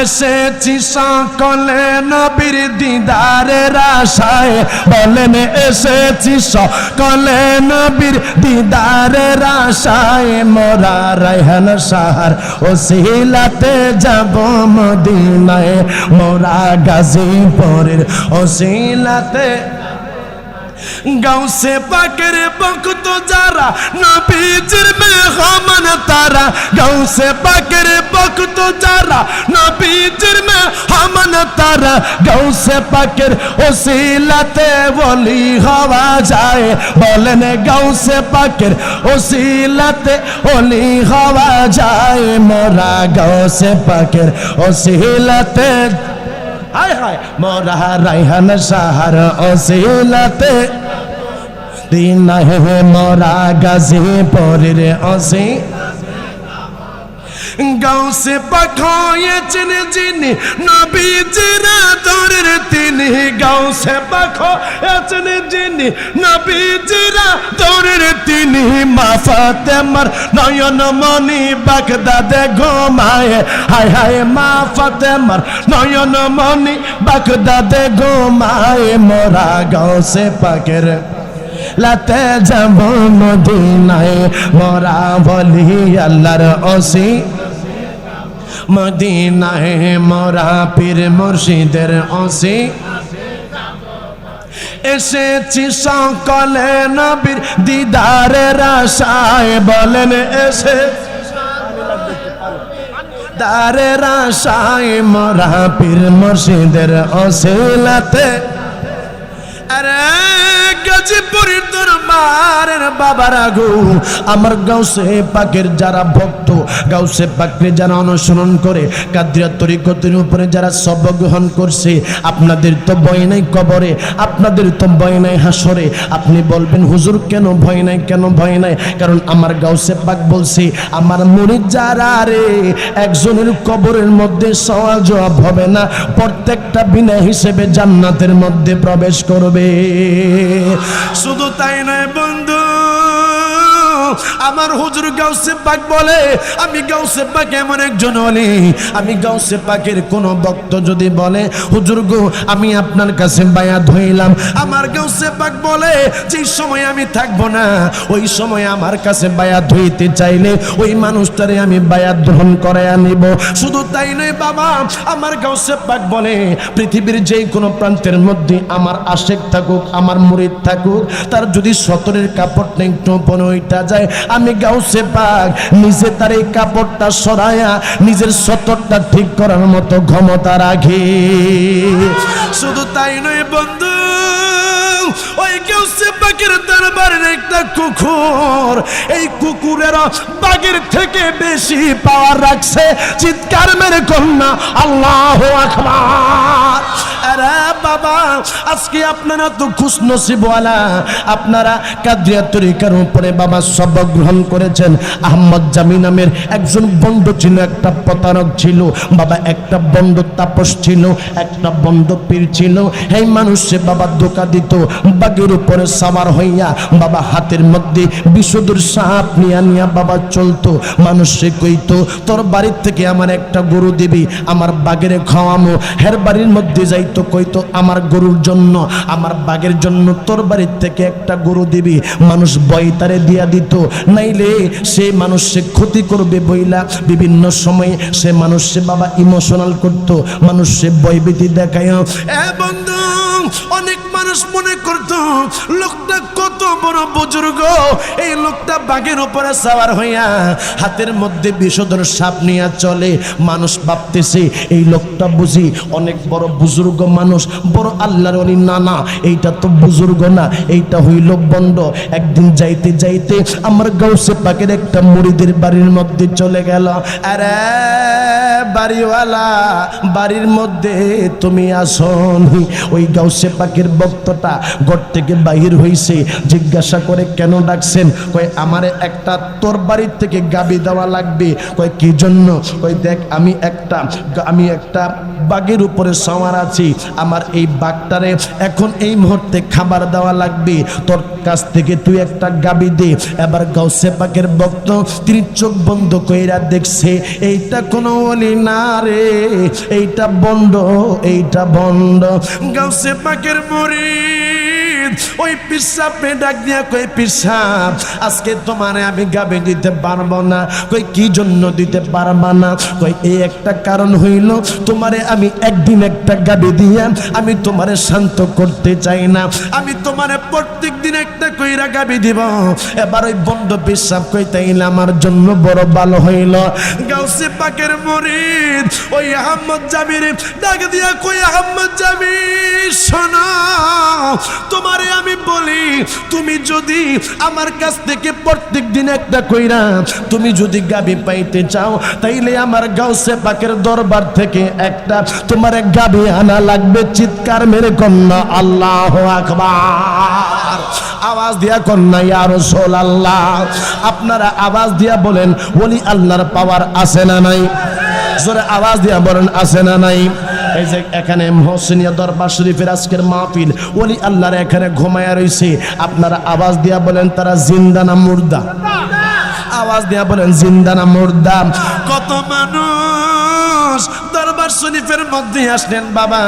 এসেছি সকলে নবীর দিদারের আশায়, বলেন এসেছি সকলে নবীর দিদারের আশায়। মোরা রায়হান শাহর ওসিলাতে যাব মদিনায়, মোরা গাজীপুরের ওসিলাতে। গাউসে পাকের ভক্ত যারা নবীজির মেহমান তারা, গাউসে পাকের ভক্ত যারা নবীজির মেহমান তারা। গাউসে পাকের ওসিলাতে ওলি হওয়া যায়, বলেন গাউসে পাকের ওসিলাতে ওলি হওয়া যায়। মোরা গাউসে পাকের ওসিলাতে, হায় হায়, মোরা রায়হান শাহর ওসিলাতে দিনা হে মোরা গাজীপুরের ওসি। গাউসে পাক হয়েছেন যিনি নবীজির আদরের তিনি, গাউসে পাক হয়েছেন যিনি নবীজির আদরের তিনি। মা ফাতেমার নয়ন মনি বাগদাদে ঘুমায়, হায় হায় মা ফাতেমার নয়ন মনি বাগদাদে ঘুমায়। মোরা গাউসে পাকের লাতে যাব মদিনায়, মোরা বলি আল্লাহর ওসি মদিনায়। মোরা পীর মুর্শিদের ওসি এসেছি সকলে নবীর দিদারের আশায়, বলেন এসে দারের আশায়। মোরা পীর মুর্শিদের ওসিলাতে। আরে গাজীপুরের দরবারের বাবারা গো, আমার গাউসে পাকের যারা ভক্ত, গাউসে পাককে যারা অনুসরণ করে, কাদরিয়া তরিকতের উপরে যারা সবক গ্রহণ করছে, আপনাদের তো ভয় নাই কবরে, আপনাদের তো ভয় নাই হাসরে। আপনি বলবেন হুজুর কেন ভয় নাই, কেন ভয় নাই? কারণ আমার গাউসে পাক বলছে, আমার মুরিদ যারা রে, একজনের কবরের মধ্যে সওয়াল জবাব হবে না, প্রত্যেকটা বিনা হিসেবে জান্নাতের মধ্যে প্রবেশ করবে। শুধু তাই নয় বন্ধু, আমার হুজুর গাউসে পাক বলে, আমি গাউসে পাক এমন একজন ওলি, আমি গাউসে পাকের কোন ভক্ত যদি বলে হুজুর গো আমি আপনার কাছে বায়াত হইলাম, আমার গাউসে পাক বলে যে সময় আমি থাকবো না, ওই সময় আমার কাছে বায়াত হইতে চাইলে ওই মানুষটারে আমি বায়াত গ্রহণ করে আনিব। শুধু তাই নয় বাবা, আমার গাউসে পাক বলে পৃথিবীর যে কোনো প্রান্তের মধ্যে আমার আশেক থাকুক, আমার মুরিদ থাকুক, তার যদি সতরের কাপড়টা একটু পনইটা যায়, আমি গাউসে পাক নিজে তার এই কাপড়টা সরায়া নিজের সতরটা ঠিক করার মতো ক্ষমতা রাখি। শুধু তাই নয় বন্ধু, ওই গাউসে পাকের দরবারের একটা কুকুর, এই কুকুরের বাঘের থেকে বেশি পাওয়ার রাখছে। চিৎকার মেরে কন্যা আল্লাহু আকবার। আরে বাবা, আজকে আপনারা তো খুশনসিবওয়ালা, আপনারা কাদরিয়া তরিকার উপরে বাবা সবক গ্রহণ করেছেন। আহমদ জামি নামের একজন বন্ড ছিল, একটা প্রতারক ছিল বাবা, একটা বন্ড তাপস ছিল, একটা বন্ড পীর ছিল। এই মানুষে বাবা ধোঁকা দিত, বাঘের উপরে সাওয়ার হইয়া বাবা হাতের মধ্যে বিষধর সাপ নিয়া নিয়া বাবা চলতো। মানুষে কইতো তোর বাড়ির থেকে আমার একটা গরু দিবি, আমার বাঘের খাওয়ামো। হের বাড়ির মধ্যে যাইতো, কইতো আমার গরুর জন্য, আমার বাঘের জন্য তোর বাড়ির থেকে একটা গরু দিবি। মানুষ ভয় তারে দিয়া দিত, নাইলে সে মানুষে ক্ষতি করবে বইলা বিভিন্ন সময়ে সে মানুষে বাবা ইমোশনাল করতো, মানুষে ভয়ভীতি দেখায়। এ বন্ধু, অনেক মানুষ মনে করতো লোকটা কত বড় বুজুর্গ, এই লোকটা বাঘের উপরে সাওয়ার হইয়া হাতের মধ্যে বিষধর সাপ নিয়ে চলে। মানুষ ভাবতেছে এই লোকটা বুঝি অনেক বড় বুজুর্গ মানুষ, বড় আল্লাহর ওলি। না না, এইটা তো বুজুর্গ না, এইটা হইল বন্ড। একদিন যাইতে যাইতে আমার গাউসে পাকের একটা মুরিদের বাড়ির মধ্যে চলে গেল। আরে বাড়িওয়ালা, বাড়ির মধ্যে তুমি আসনি? ওই গাউসে পাকের ভক্ত ভক্তটা ঘর থেকে বাহির হইছে, জিজ্ঞাসা করে কেন ডাকছেন? কয় আমারে একটা তোর বাড়ির থেকে গাবি দেওয়া লাগবে। কয় কি জন্য? কয় দেখ আমি একটা বাঘের উপরে সওয়ার আছি, আমার এই বাঘটারে এখন এই মুহূর্তে খাবার দেওয়া লাগবে, তোর কাছ থেকে তুই একটা গাবি দে। এবার গাউসে পাকের ভক্ত তিনি চোখ বন্ধ কইরা দেখছে এইটা কোনো ওলি না রে, এইটা বন্ড, এইটা বন্ড। গাউসে পাকের মুরিদ ওই পীর সাহেবকে ডাক দিয়া কই পীর সাহেব আজকে তোমারে আমি গাবি দিতে পারবো না। কই কি জন্য দিতে পারবা না? কই এই একটা কারণ হইল তোমারে আমি একদিন একটা গাবি দিয়া আমি তোমারে শান্ত করতে চাই না, আমি তোমারে প্রত্যেক দিন একটা কইরা গাবি দিব। এবার ওই বন্ড পীর সাহেব কই তাইলে আমার জন্য বড় ভালো হইল। গাউসে পাকের মুরিদ ওই আহমদ জামির ডাক দিয়া কই আহমদ জামির শোনো, তোমারে আমি বলি তুমি যদি আমার কাছ থেকে প্রত্যেক দিন একটা কইরা তুমি যদি গাবি পাইতে চাও তাইলে আমার গাউসে পাকের দরবার থেকে একটা তোমার গাবি আনা লাগবে। চিৎকার মেরে কন্যা আল্লাহু আকবার, আওয়াজ দিয়া কন্যা ইয়া রাসূলুল্লাহ। আপনারা আওয়াজ দিয়া বলেন ওলি আল্লাহর পাওয়ার আছে না নাই? জোরে আওয়াজ দিয়া বলেন আছে না নাই? এই যে এখানে মহসিনিয়া দরবার শরীফের আজকের মাহফিল, ওলি আল্লাহর এখানে ঘুমায়া রইছে, আপনারা আওয়াজ দিয়া বলেন তারা জিন্দা না মুর্দা? আওয়াজ দিয়া বলেন জিন্দা না মুর্দা? কত মানুষ দরবার শরীফের মধ্যে আসলেন বাবা,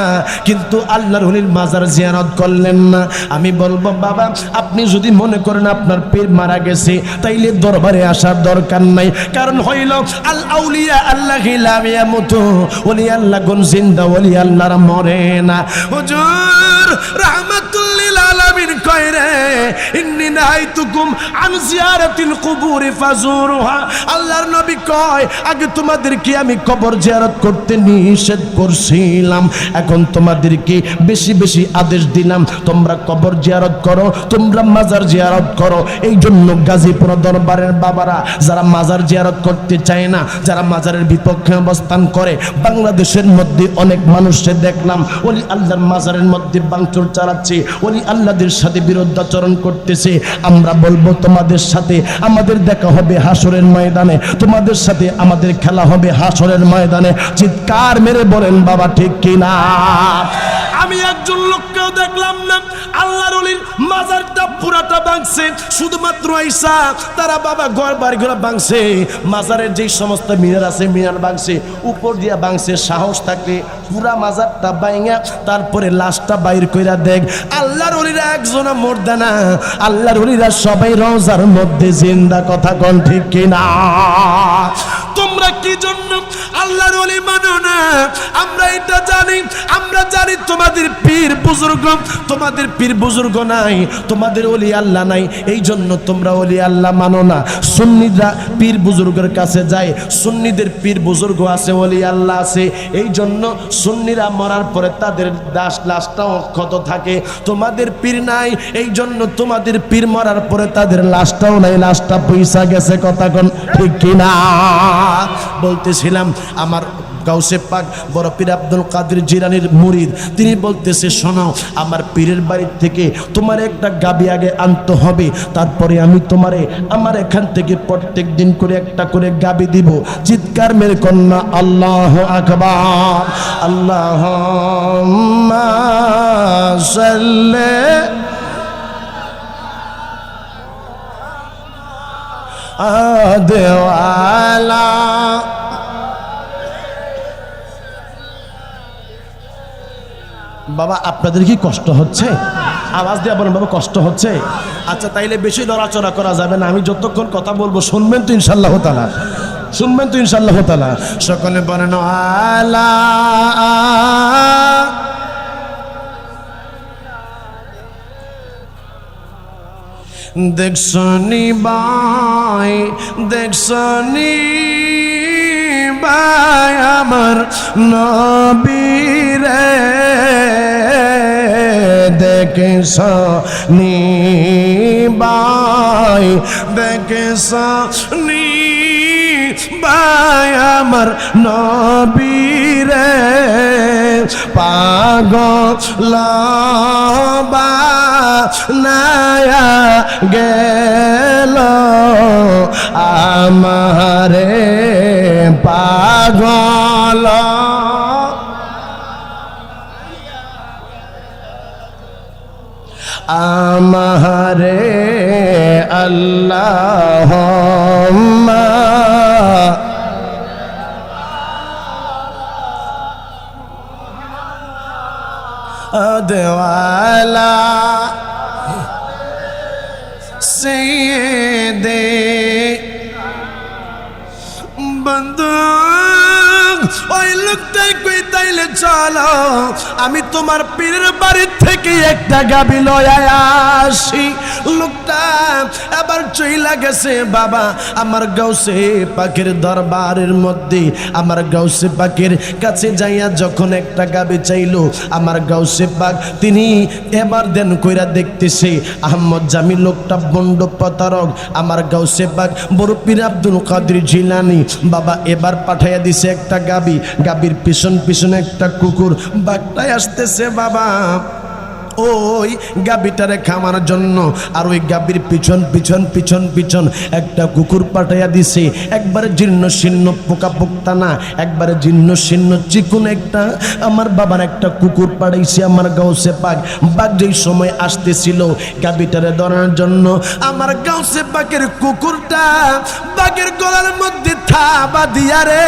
কিন্তু আল্লাহর ওলির মাজার জিয়ারত করলেন না। আমি বলবো বাবা আপনি যদি মনে করেন আপনার পীর মারা গেছে তাইলে দরবারে আসার দরকার নাই, কারণ হইল আল আউলিয়া আল্লাহি লা ইয়ামুতু, ওলি আল্লাহ গুন জিন্দা, ওলি আল্লাহর মরে না। হুজুর রাহমাতুল লিল আলামিন কয় রে ইন্নী নাহাইতুকুম আন জিয়ারাতিল কুবুরি ফাজুরুহা, আল্লাহর নবী কয় আগে তোমাদেরকে আমি কবর জিয়ারত করতে নিষেধ করছিলাম, এখন তোমাদেরকে বেশি বেশি আদেশ দিলাম তোমরা কবর জিয়ারত করো, তোমরা মাজার জিয়ারত করো। এই জন্য গাজীপুর দরবারের বাবারা যারা মাজার জিয়ারত করতে চায় না, যারা মাজারের বিপক্ষে অবস্থান করে, বাংলাদেশের মধ্যে অনেক মানুষকে দেখলাম ওলি আল্লাহর মাজারের মধ্যে ভাঙচুর চালাচ্ছে, ওলি আল্লাহদের সাথে বিরুদ্ধাচরণ করতেছে। আমরা বলবো তোমাদের সাথে আমাদের দেখা হবে হাসরের ময়দানে, তোমাদের সাথে আমাদের খেলা হবে হাসরের ময়দানে। চিৎকার মেরে বলেন বাবা ঠিক কিনা? আমি একজন লোককেও দেখলাম না আল্লাহর ওলির মাজারটা পুরাটা ভাঙছে, শুধুমাত্র আইসা তারা বাবা ঘর বাড়িগুলো ভাঙছে, মাজারের যেই সমস্ত মিনার আছে মিনার ভাঙছে, উপর দিয়া ভাঙছে। সাহস থাকলে পুরা মাজারটা ভাঙা তারপরে লাশটা বাইর কইরা দেখ। আল্লাহর ওলিরা একজনা মর্দা না, আল্লাহর ওলিরা সবাই রওজার মধ্যে জিন্দা। কথা কোন ঠিক কিনা? তোমরা কি জন্য আল্লাহর ওলি মানো না? আমরা এটা জানি, আমরা জানি তোমাদের পীর বুজুর্গ, তোমাদের পীর বুজুর্গ নাই, তোমাদের ওলি আল্লাহ নাই, এই জন্য তোমরা ওলি আল্লাহ মানো না। সুন্নিরা পীর বুজুর্গের কাছে যায়, সুন্নিদের পীর বুজুর্গ আছে, ওলি আল্লাহ আছে, এই জন্য সুন্নিরা মরার পরে তাদের লাশটাও অক্ষত থাকে। তোমাদের পীর নাই, এই জন্য তোমাদের পীর মরার পরে তাদের লাশটাও নাই, লাশটা পয়সা গেছে। কথা কোন ঠিক কিনা? বলতেছিলাম আমার গাউসে পাক বড় পীর আব্দুল কাদের জিলানীর মুরিদ, তিনি বলতেছে শোনো আমার পীরের বাড়ি থেকে তোমার একটা গাবি আগে আনতে হবে, তারপরে আমি তোমারে আমার এখান থেকে প্রত্যেক দিন করে একটা করে গাবি দিব। চিৎকার মেরে কন্যা আল্লাহু আকবার। আল্লাহুম্মা সাল্লি আদেওয়ালা। বাবা আপনাদের কি কষ্ট হচ্ছে? আওয়াজ দিয়ে বলেন বাবা কষ্ট হচ্ছে? আচ্ছা তাইলে বেশি নড়াচড়া করা যাবে না, আমি যতক্ষণ কথা বলবো শুনবেন তো ইনশাআল্লাহ তাআলা, শুনবেন তো ইনশাআল্লাহ তাআলা। সকলে বলেন আলা। দেখছনি ভাই, দেখছনি ভাই আমার নবীরে, দেখছনি ভাই, দেখছনি ভাই আমার নবীরে, পাগল বানায়া গেল আমারে পাগল আমারে আল্লাহুম্মা আদওয়ালা সাইয়্যিদে বন্ধু ওই লোকটাই কই তাইলে চলো আমি তোমার পীরের বাড়ি থেকে একটা গাবি লয়া আসি। লোকটা আবার চইলা গেছে বাবা আমার গাউসে পাকের দরবারের মধ্যে। আমার গাউসে পাকের কাছে যাইয়া যখন একটা গাবি চাইলো আমার গাউসে পাক তিনি এবার দেন কইরা দেখতেছে আহমদ জামি লোকটা বন্ড প্রতারক। আমার গাউসে পাক বড় পীর আব্দুল কাদের জিলানী বাবা এবার পাঠাইয়া দিছে একটা গাবি। গাবির পিছন পিছনে একটা কুকুর বাগটায় আসতেছে বাবা ওই গাবিটারে খামার জন্য। আর ওই গাবির পিছন পিছন পিছন পিছন একটা কুকুর পাঠাইয়া দিছে। একবারে জীর্ণ শীর্ণ পোকা পোক্তা না, একবারে জীর্ণ শীর্ণ চিকুন একটা আমার বাবার একটা কুকুর পাঠাইছে আমার গাউসে পাক। বাঘ যেই সময় আসতেছিল গাবিটারে ধরার জন্য আমার গাউসে পাকের কুকুরটা বাঘের গলার মধ্যে থাবা দিয়া রে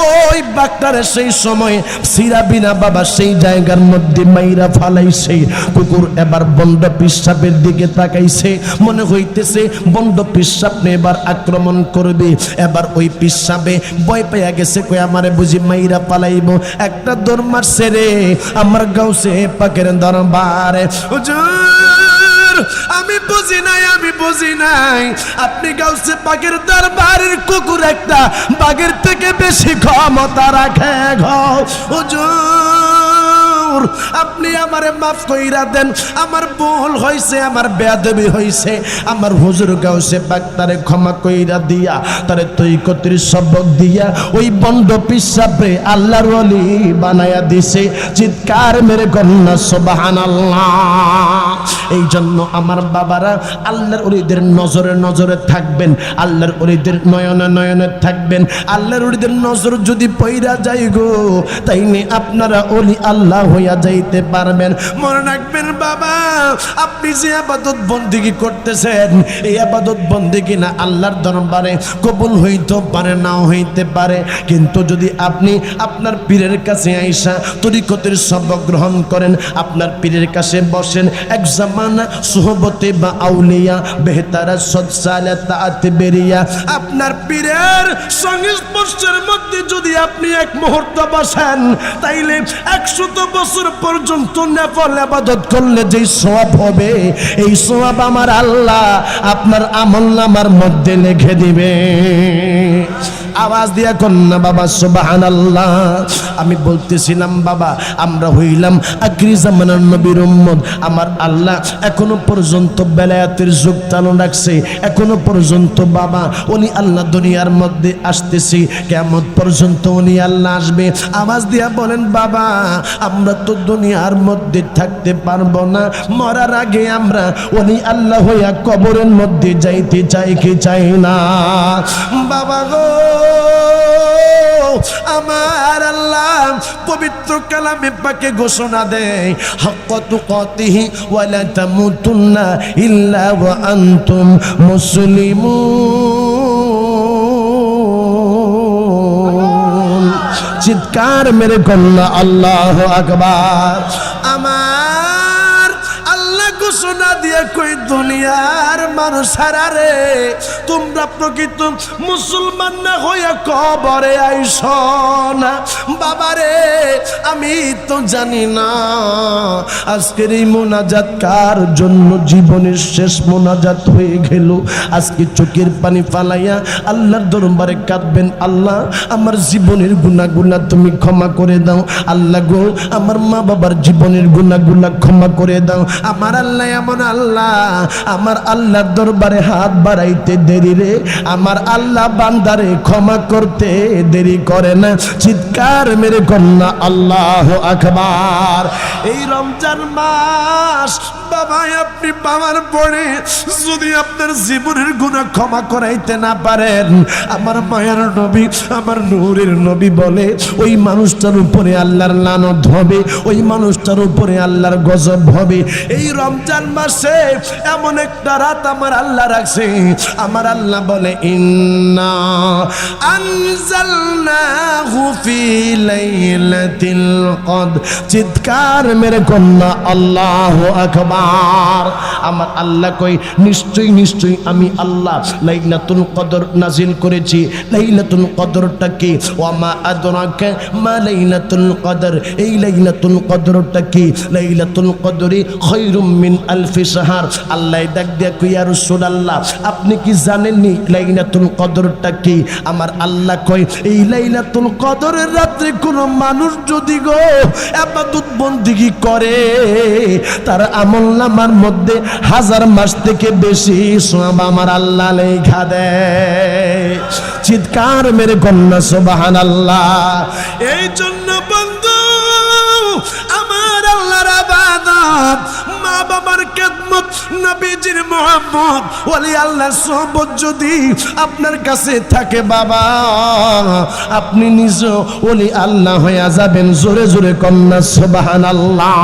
ওই বাঘটারে সেই সময় সিরাবিনা বাবা সেই জায়গার মধ্যে মাইরা ফালাইছে। কুকুর এবার বন্ড পিসাবের দিকে তাকাইছে, মনে হইতেছে বন্ড পিসাব এবার আক্রমণ করবে। এবার ওই পিসাবে ভয় পাইয়া গেছে কই আমারে বুঝি মাইরা পালাইব। একটা দৌড় মারছে রে আমার গাউসে পাকের দরবারে। হুজুর আমি বুঝি নাই, আমি বুঝি নাই আপনি গাউসে পাকের দরবারের কুকুর একটা বাঘের থেকে বেশি ক্ষমতা রাখে গো হুজুর আপনি আমারে মাফ কইরা দেন, আমার ভুল হইছে, আমার বেয়াদবি হইছে। আমার হুজুর গাউসে পাক তারে ক্ষমা কইরা দিয়া তারে তরিকতের সবক দিয়া ওই বন্ড পিসাবে আল্লাহর ওলি বানায়া দিছে। চিৎকার মেরে কন্যা সুবহানাল্লাহ। এই জন্য আমার বাবারা আল্লাহর ওলিদের নজরে নজরে থাকবেন, আল্লাহর ওলিদের নয়নে নয়নে থাকবেন। আল্লাহর ওলিদের নজর যদি পইরা যায় গো তাইলে আপনারা ওলি আল্লাহ হইয়া যাইতে পারবেন। মনে রাখবেন বাবা আপনি যে ইবাদত বন্দেগী করতেছেন এই ইবাদত বন্দেগী না আল্লাহর দরবারে কবুল হইতে পারে নাও হইতে পারে, কিন্তু যদি আপনি আপনার পীরের কাছে আইসা তরিকতের সবক গ্রহণ করেন, আপনার পীরের কাছে বসেন, এক জামানা সুহবতে বা আউলিয়া বেহতারা সদসালাত বেরিয়া আপনার পীরের সংস্পর্শের মধ্যে যদি আপনি এক মুহূর্ত বসেন তাইলে 100 বছর পর্যন্ত নফল ইবাদত করলে যেই সওয়াব হবে এই সওয়াব আমার আল্লাহ আপনার আমলনামার মধ্যে লিখে দিবে। আওয়াজ দিয়া কন্যা বাবা সুবহানাল্লাহ। আমি বলতেছিলাম বাবা আমরা হইলাম আখিরি জামানার নবীর উম্মত। আমার আল্লাহ এখনো পর্যন্ত বেলায়েতের যুগ চালু রাখছে, এখনো পর্যন্ত বাবা উনি আল্লাহ দুনিয়ার মধ্যে আসতেছি, কিয়ামত পর্যন্ত উনি আল্লাহ আসবে। আওয়াজ দিয়া বলেন বাবা আমরা তো দুনিয়ার মধ্যে থাকতে পারবো না, মরার আগে আমরা উনি আল্লাহ হইয়া কবরের মধ্যে যাইতে চাই কি চাই না? বাবা গো আমার আল্লাহ পবিত্র কালামে পাকে ঘোষণা দেয় হাক্কা তুকাতিহি ওয়া লা তামুতুন্না ইল্লা ওয়া আনতুম মুসলিমুন। চিৎকার মেরে কন্যা আল্লাহু আকবার। আমার আল্লাহ ঘোষণা দিয়ে কই দুনিয়ার মানুষ হারারে তোমরা প্রকৃত মুসলমান না হইয়া কবরে আইস না। বাবারে আমি তো জানি না আজকের এই মোনাজাত কার জন্য জীবনের শেষ মোনাজাত হয়ে গেল। আজকে চোখের পানি ফালাইয়া আল্লাহর দরবারে কাঁদবেন, আল্লাহ আমার জীবনের গুনাহগুলা তুমি ক্ষমা করে দাও। আল্লাহ গো আমার মা বাবার জীবনের গুনাহগুলা ক্ষমা করে দাও। আমার আল্লাহ এমন আল্লাহ, আমার আল্লাহর দরবারে হাত বাড়াইতে দেরি রে, আমার আল্লাহ বান্দারে ক্ষমা করতে দেরি করে না। চিৎকার মেরে কন্যা আল্লাহ আল্লাহু আকবার। এই রমজান মাস বাবা, আপনি বাবার পরে যদি আপনার জীবনের গুনাহ ক্ষমা করাইতে না পারেন, আমার মায়ার নবী, আমার নূরের নবী বলে ওই মানুষটার উপরে আল্লাহর লানত হবে, ওই মানুষটার উপরে আল্লাহর গজব হবে। এই রমজান মাসে এমন একটা রাত আমার আল্লাহ রাখছে, আমার আল্লাহ বলে ইন্না আনজালনাহু ফি লাইলাতিল কদর। চিৎকার মেরে কন্যা আল্লাহু আকবার। আমার আল্লাহ কই নিশ্চয়ই নিশ্চয়ই আমি আল্লাহ লাইলাতুল কদর নাজিল করেছি। লাইলাতুল কদরটা কি? ওয়া মা আদরাকা মা লাইলাতুল কদর। এই লাইলাতুল কদরটা কি? লাইলাতুল কদরি খায়রুম মিন আলফি শাহর। আল্লাহ ডাক দিয়া কই ইয়া রাসূলুল্লাহ, আপনি কি জানেননি লাইলাতুল কদরটা কি? আমার আল্লাহ কই এই লাইলাতুল কদরের রাতে কোন মানুষ যদি গো ইবাদত বندگی করে, তার আমলনামার মধ্যে 1000 মাস থেকে বেশি সওয়াব আমার আল্লাহ লেখা দেয়। চিৎকার মেরে কন্যা সুবহানাল্লাহ। এই জন্য বন্ধু, আমার আল্লাহর ইবাদত, মা বাবার খেদমত, নবীজির মুহাব্বত, ওলি আল্লাহর সোহবত যদি আপনার কাছে থাকে বাবা, আপনি নিজে ওলি আল্লাহ হয়ে যাবেন। জোরে জোরে কন্যা সুবহানাল্লাহ।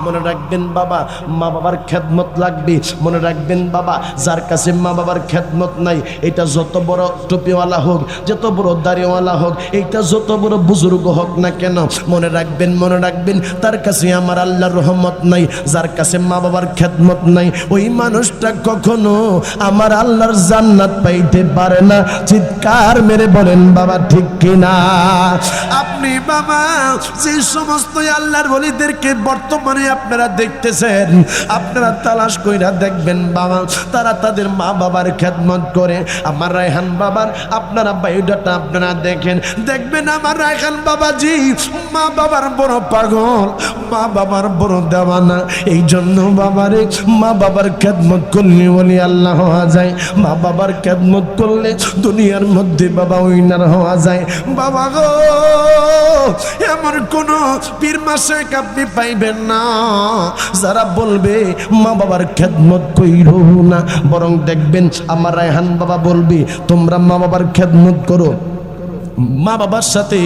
মনে রাখবেন বাবা, মা বাবার খেদমত লাগবে। মনে রাখবেন বাবা, যার কাছে মা বাবার খেদমত নাই, এটা যত বড় টুপিওয়ালা হোক, যত বড় দাড়িওয়ালা হোক, এটা যত বড় বুজুর্গ হোক না কেন, মনে রাখবেন, মনে রাখবেন তার কাছে আমার আল্লাহর রহমত নাই। যার কাছে মা বাবার খেদমত নাই, ওই মানুষটা কখনো আমার আল্লাহর জান্নাত পাইতে পারে না। চিৎকার মেরে বলেন বাবা ঠিক কিনা? আপনি বাবা যে সমস্ত আল্লাহর ওলিদেরকে বর্তমানে আপনারা দেখতেছেন, আপনারা তালাশ কইরা দেখবেন বাবা, তারা তাদের মা বাবার খেদমত করে। আমার রায়হান বাবার আপনারা বায়োডাটা আপনারা দেখেন, দেখবেন আমার রায়হান বাবাজি মা বাবার বড় পাগল, মা বাবার বড় দেওয়ানা। এই জন্য বাবারে মা বাবার খেদমত করলে বলি আল্লাহ হওয়া যায়, মা বাবার খেদমত করলে দুনিয়ার মধ্যে বাবা উইনার হওয়া যায়। বাবা গো, এমন কোন পীর মাসেক আপনি পাইবেন না যারা বলবে মা বাবার খেদমত কইরো না, বরং দেখবেন আমার রায়হান বাবা বলবি তোমরা মা বাবার খেদমত করো, মা বাবার সাথে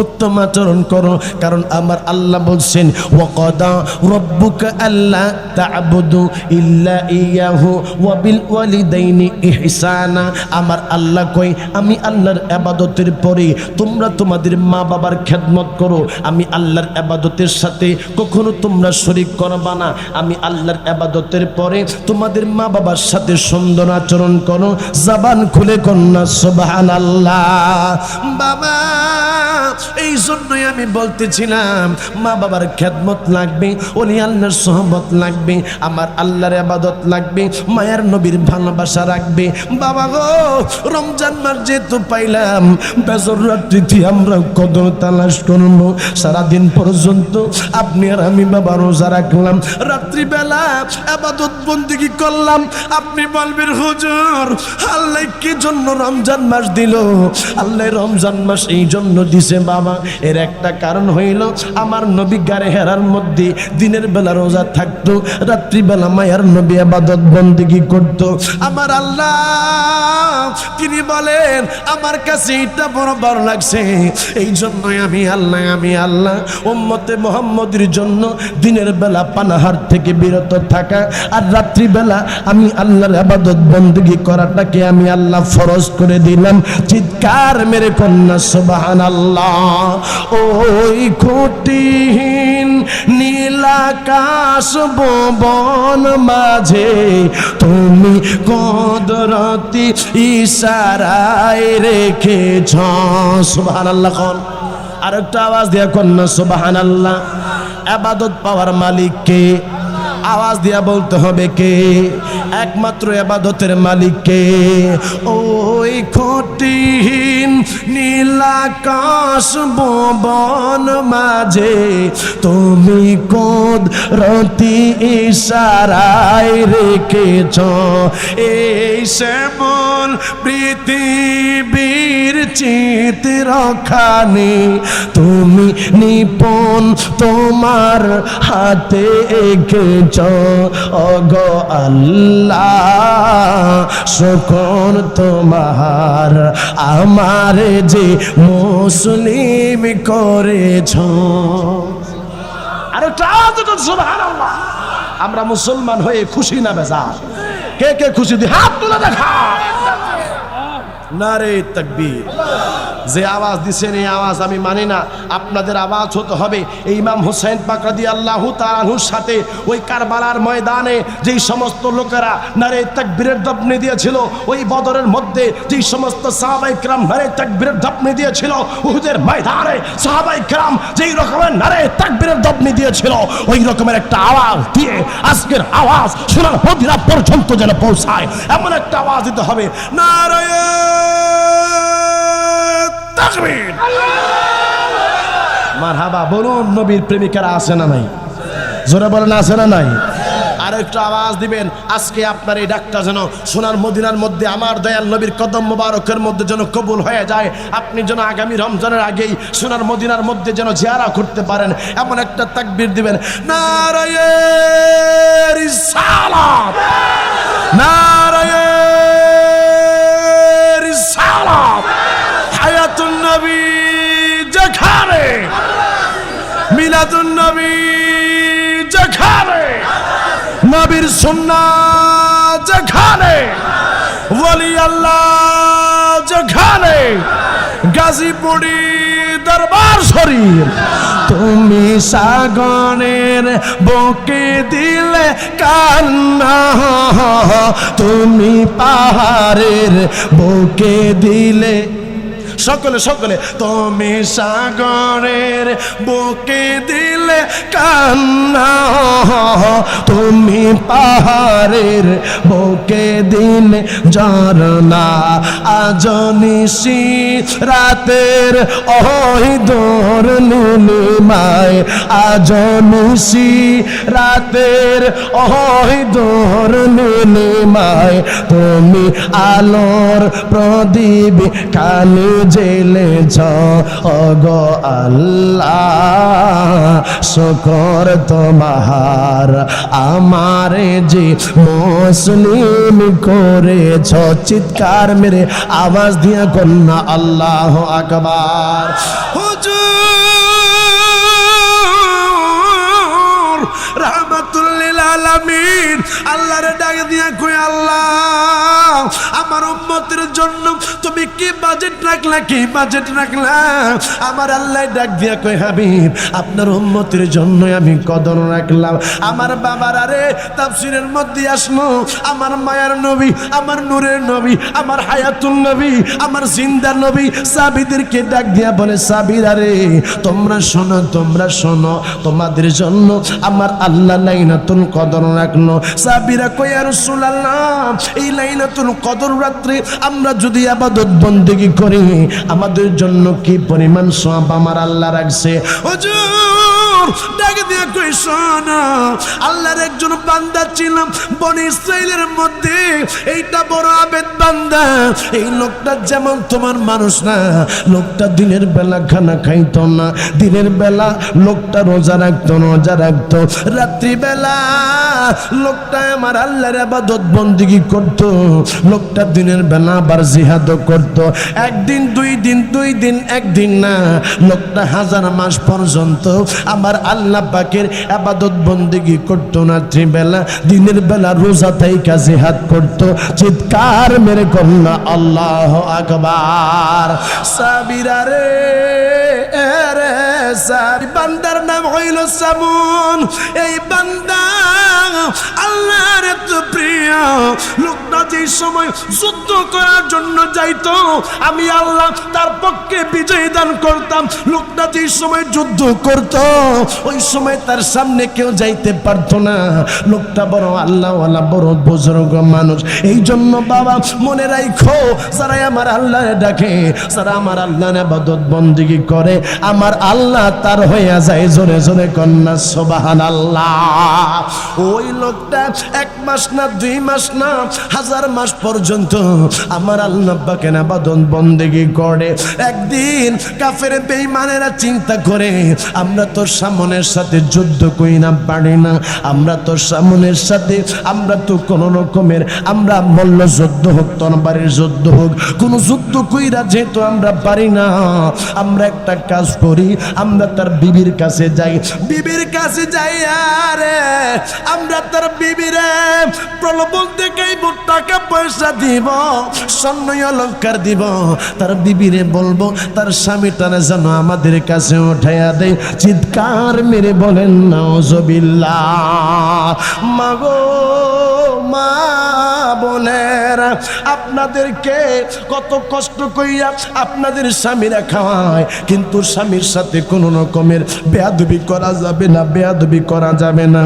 উত্তম আচরণ করো। কারণ আমার আল্লাহ বলছেন ওয়াকাদা রাব্বুকা আল্লা তা'বুদু ইল্লা ইয়াহু ওয়া বিল ওয়ালিদাইনি ইহসানা। আমার আল্লাহ কই আমি আল্লাহর ইবাদতের পরে তোমরা তোমাদের মা বাবার খেদমত করো। আমি আল্লাহর ইবাদতের সাথে কখনো তোমরা শরীক করবা না। আমি আল্লাহর ইবাদতের পরে তোমাদের মা বাবার সাথে সুন্দর আচরণ করো। জবান খুলে কন্যা সুবহানাল্লাহ। বাবা এই জন্যই আমি বলতেছিলাম মা বাবার খেদমত লাগবে, ওলি আল্লাহর সোহবত লাগবে, আমার আল্লাহর ইবাদত লাগবে, মায়ের নবীর ভালোবাসা রাখবে। বাবা গো, রমজান মাস যেহেতু পাইলাম, বেজর রাত্রিতে আমরা কদর তালাশ করবো। সারাদিন পর্যন্ত আপনি আর আমি বাবা রোজা রাখলাম, রাত্রিবেলা ইবাদত বন্দেগী করলাম। আপনি বলবেন হুজুর আল্লাহ কি জন্য রমজান মাস দিল? আল্লাহ রমজান মাস এই জন্য দিছে বাবা, এর একটা কারণ হইল আমার নবী গারে হেরার মধ্যে দিনের বেলা রোজা থাকতো, রাত্রিবেলা মায়ার নবী ইবাদত বন্দেগী করতো। আমার আল্লাহ তিনি বলেন আমার কাছে এটা বড় ভালো লাগছে, এই জন্যই আমি আল্লাহ উম্মতে মুহাম্মদের জন্য দিনের বেলা পানাহার থেকে বিরত থাকা আর রাত্রিবেলা আমি আল্লাহর ইবাদত বন্দেগী করাটাকে আমি আল্লাহ ফরজ করে দিলাম। চিৎকার মেরে কন্যা সুবহানাল্লাহ। ওই খুঁটিহীন নীলাকাশ ভুবন মাঝে তুমি কুদরতি ইশারায় রেখেছ। সুবহানাল্লাহ। কোন আরেকটা আওয়াজ দিয়া কন্যা সুবহানাল্লাহ। ইবাদত পাওয়ার মালিক কে? আওয়াজ দিয়া বলতে হবে কে? একমাত্র ইবাদতের মালিক কে? ওই খুঁটিহীন নীলাকাশ ভুবন মাঝে তুমি কুদরতি ইশারায় রেখেছ। এই শ্যামল যেমন পৃথিবীর চিত্রখানি তুমি নিপুণ তোমার হাতে এঁকেছ ওগো আল্লাহ শুকর তোমার আমারে যে মুসলিম করেছ। আরে সুবহানাল্লাহ। আমরা মুসলমান হয়ে খুশি না বেজার? কে কে খুশি? দি হাত তুলে দেখা। নারে তাকবীর। যে আওয়াজ দিছেন এই আওয়াজ আমি মানি না, আপনাদের আওয়াজ হতে হবে এই ইমাম হুসাইন পাক রাদিয়াল্লাহু তাআলার সাথে ওই কারবালার ময়দানে যেই সমস্ত লোকেরা নারে তাকবীরের দাবনি দিয়েছিল, ওই বদরের মধ্যে যেই সমস্ত সাহাবায়ে কেরাম নারে তাকবীরের দাবনি দিয়েছিল, উহুদের ময়দানে সাহাবায়ে কেরাম যেই রকমের নারে তাকবীরের দাবনি দিয়েছিল, ওই রকমের একটা আওয়াজ দিয়ে আজকের আওয়াজ সোনার মদিনা পর্যন্ত যেন পৌঁছায় এমন একটা আওয়াজ দিতে হবে। নারে তাকবীর, মারহাবা বলুন। নবীর প্রেমিকারা আছে না নাই? জোরে বলেন আছে না নাই? আর একটু আওয়াজ দিবেন। আজকে আপনার এই ডাকটা যেন সোনার মদিনার মধ্যে আমার দয়াল নবীর কদম মোবারকের মধ্যে যেন কবুল হয়ে যায়। আপনি যেন আগামী রমজানের আগেই সোনার মদিনার মধ্যে যেন জিয়ারা করতে পারেন এমন একটা তাকবীর দিবেন। নারায়ে রিসালাত, নারায়ে রিসালাত। হায়াতুন নবী যেখানে, মিলাদুন নবী যেখানে, নবীর সুন্নাত যেখানে, ওলি আল্লাহ যেখানে, গাজীপুরি দরবার শরীফ। তুমি সাগরের বুকে দিলে কান্না, তুমি পাহাড়ের বুকে দিলে, সকলে সকলে, তুমি সাগরের বুকে দিলে কান্না, তুমি পাহাড়ের বুকে দিলে ঝরনা, আজ নিশি রাতের ওই দোর নীলিমায়, আজ নিশি রাতের ওই দোর নীলিমায়, তুমি আলোর প্রদীপ কানে জেলেছ ওগো আল্লাহ শুকর তোমার আমারে যে মুসলিম করেছ। চিৎকার মেরে আওয়াজ দিয়া কন্যা আল্লাহু আকবার। হুজুর রাহমাতুল লিল আলামিন আল্লাহর ডাক দিয়া কই, আল্লাহ আমার উম্মতের জন্য তুমি কি বাজেট রাখলা, কি বাজেট রাখলা? আমার আল্লাহ ডাক দিয়া কই, হাবিব আপনার উম্মতের জন্য আমি কদর রাখলাম। আমার বাবার আরে তাফসীরের মধ্যে আসলো আমার মায়ার নবী, আমার নূরের নবী, আমার হায়াতুন নবী, আমার জিন্দা নবী সাহাবীদেরকে ডাক দিয়া বলে, সাহাবীরা রে তোমরা শোনো, তোমরা শোনো, তোমাদের জন্য আমার আল্লাহ লাইলাতুল কদর রাখলো। সাহাবীরা কই, ইয়া রাসূলুল্লাহ এই লাইলাতুল কদর রাত্রে আমরা যদি ইবাদত বন্দেগী করি আমাদের জন্য কি পরিমাণ সওয়াব আমার আল্লাহ রাখছে। হুজুর ডাক দিয়া কই, শোনো আল্লাহর একজন বান্দা ছিল বনি ইসরাইলের মধ্যে, এইটা বড় আবেদ বান্দা। এই লোকটা যেমন তোমার মানুষ না, লোকটা দিনের বেলা খানা খাইতো না, দিনের বেলা লোকটা রোজা রাখতো, রোজা রাখতো, রাত্রিবেলা লোকটা আমার আল্লাহর ইবাদত বন্দেগী করতো, লোকটা দিনের বেলা আবার জিহাদও করতো। একদিন দুই দিন, দুই দিন একদিন না, লোকটা 1000 মাস পর্যন্ত আমার আল্লাহ পাকের ইবাদত বন্দেগী করতো। রাত্রিবেলা দিনের বেলা রোজা থাইকা জিহাদ করতো। চিৎকার মেরে কন্যা আল্লাহু আকবার। সাবিরা রে রে সারি বান্দার নাম হইল সামুন। এই বান্দা আল্লাহর এত প্রিয়, লোকটা যে সময় যুদ্ধ করার জন্য যাইতো আমি আল্লাহ তার পক্ষে বিজয় দান করতাম। লোকটা যে সময় যুদ্ধ করত ওই সময় তার সামনে কেউ যাইতে পারতো না। লোকটা বড় আল্লাহওয়ালা, বড় বুজুর্গ মানুষ। এই জন্য বাবা মনে রাখো, যারা আমার আল্লাহ ডাকে, যারা আমার আল্লাহর ইবাদত বন্দেগী করে, আমার আল্লাহ তার হইয়া যায়। জোরে জোরে কন্যা সুবহানাল্লাহ। ওই লোকটা 1 মাস না 2 মাস না 1000 মাস পর্যন্ত আমার আল্লাহ পাকের ইবাদত বন্দেগী করে। একদিন কাফের বেঈমানেরা চিন্তা করে আমরা তো সামনের সাথে যুদ্ধ করি না, পারি না, আমরা তো সামনের সাথে আমরা তো কোন রকমের আমরা মল্ল যুদ্ধ হোক তরবারির যুদ্ধ হোক কোন যুদ্ধ কইরা যেহেতু আমরা পারি না, আমরা একটা কাজ করি, আমরা তার বিবির কাছে যাই, বিবির কাছে যাই আরে আমরা তার বিবিরে প্রলোভন দেখাইব, টাকা পয়সা দিব, স্বর্ণ অলংকার দিব, তার বিবিরে বলবো তার স্বামীটারে যেন আমাদের কাছে উঠাইয়া দেয়। চিৎকার মেরে বলেন নাউজুবিল্লাহ। মাগো মা বোনেরা, আপনাদেরকে কত কষ্ট কইরা আপনাদের স্বামীরা খাওয়ায়, কিন্তু স্বামীর সাথে কোনো রকমের বেয়াদবি করা যাবে না, বেয়াদবি করা যাবে না।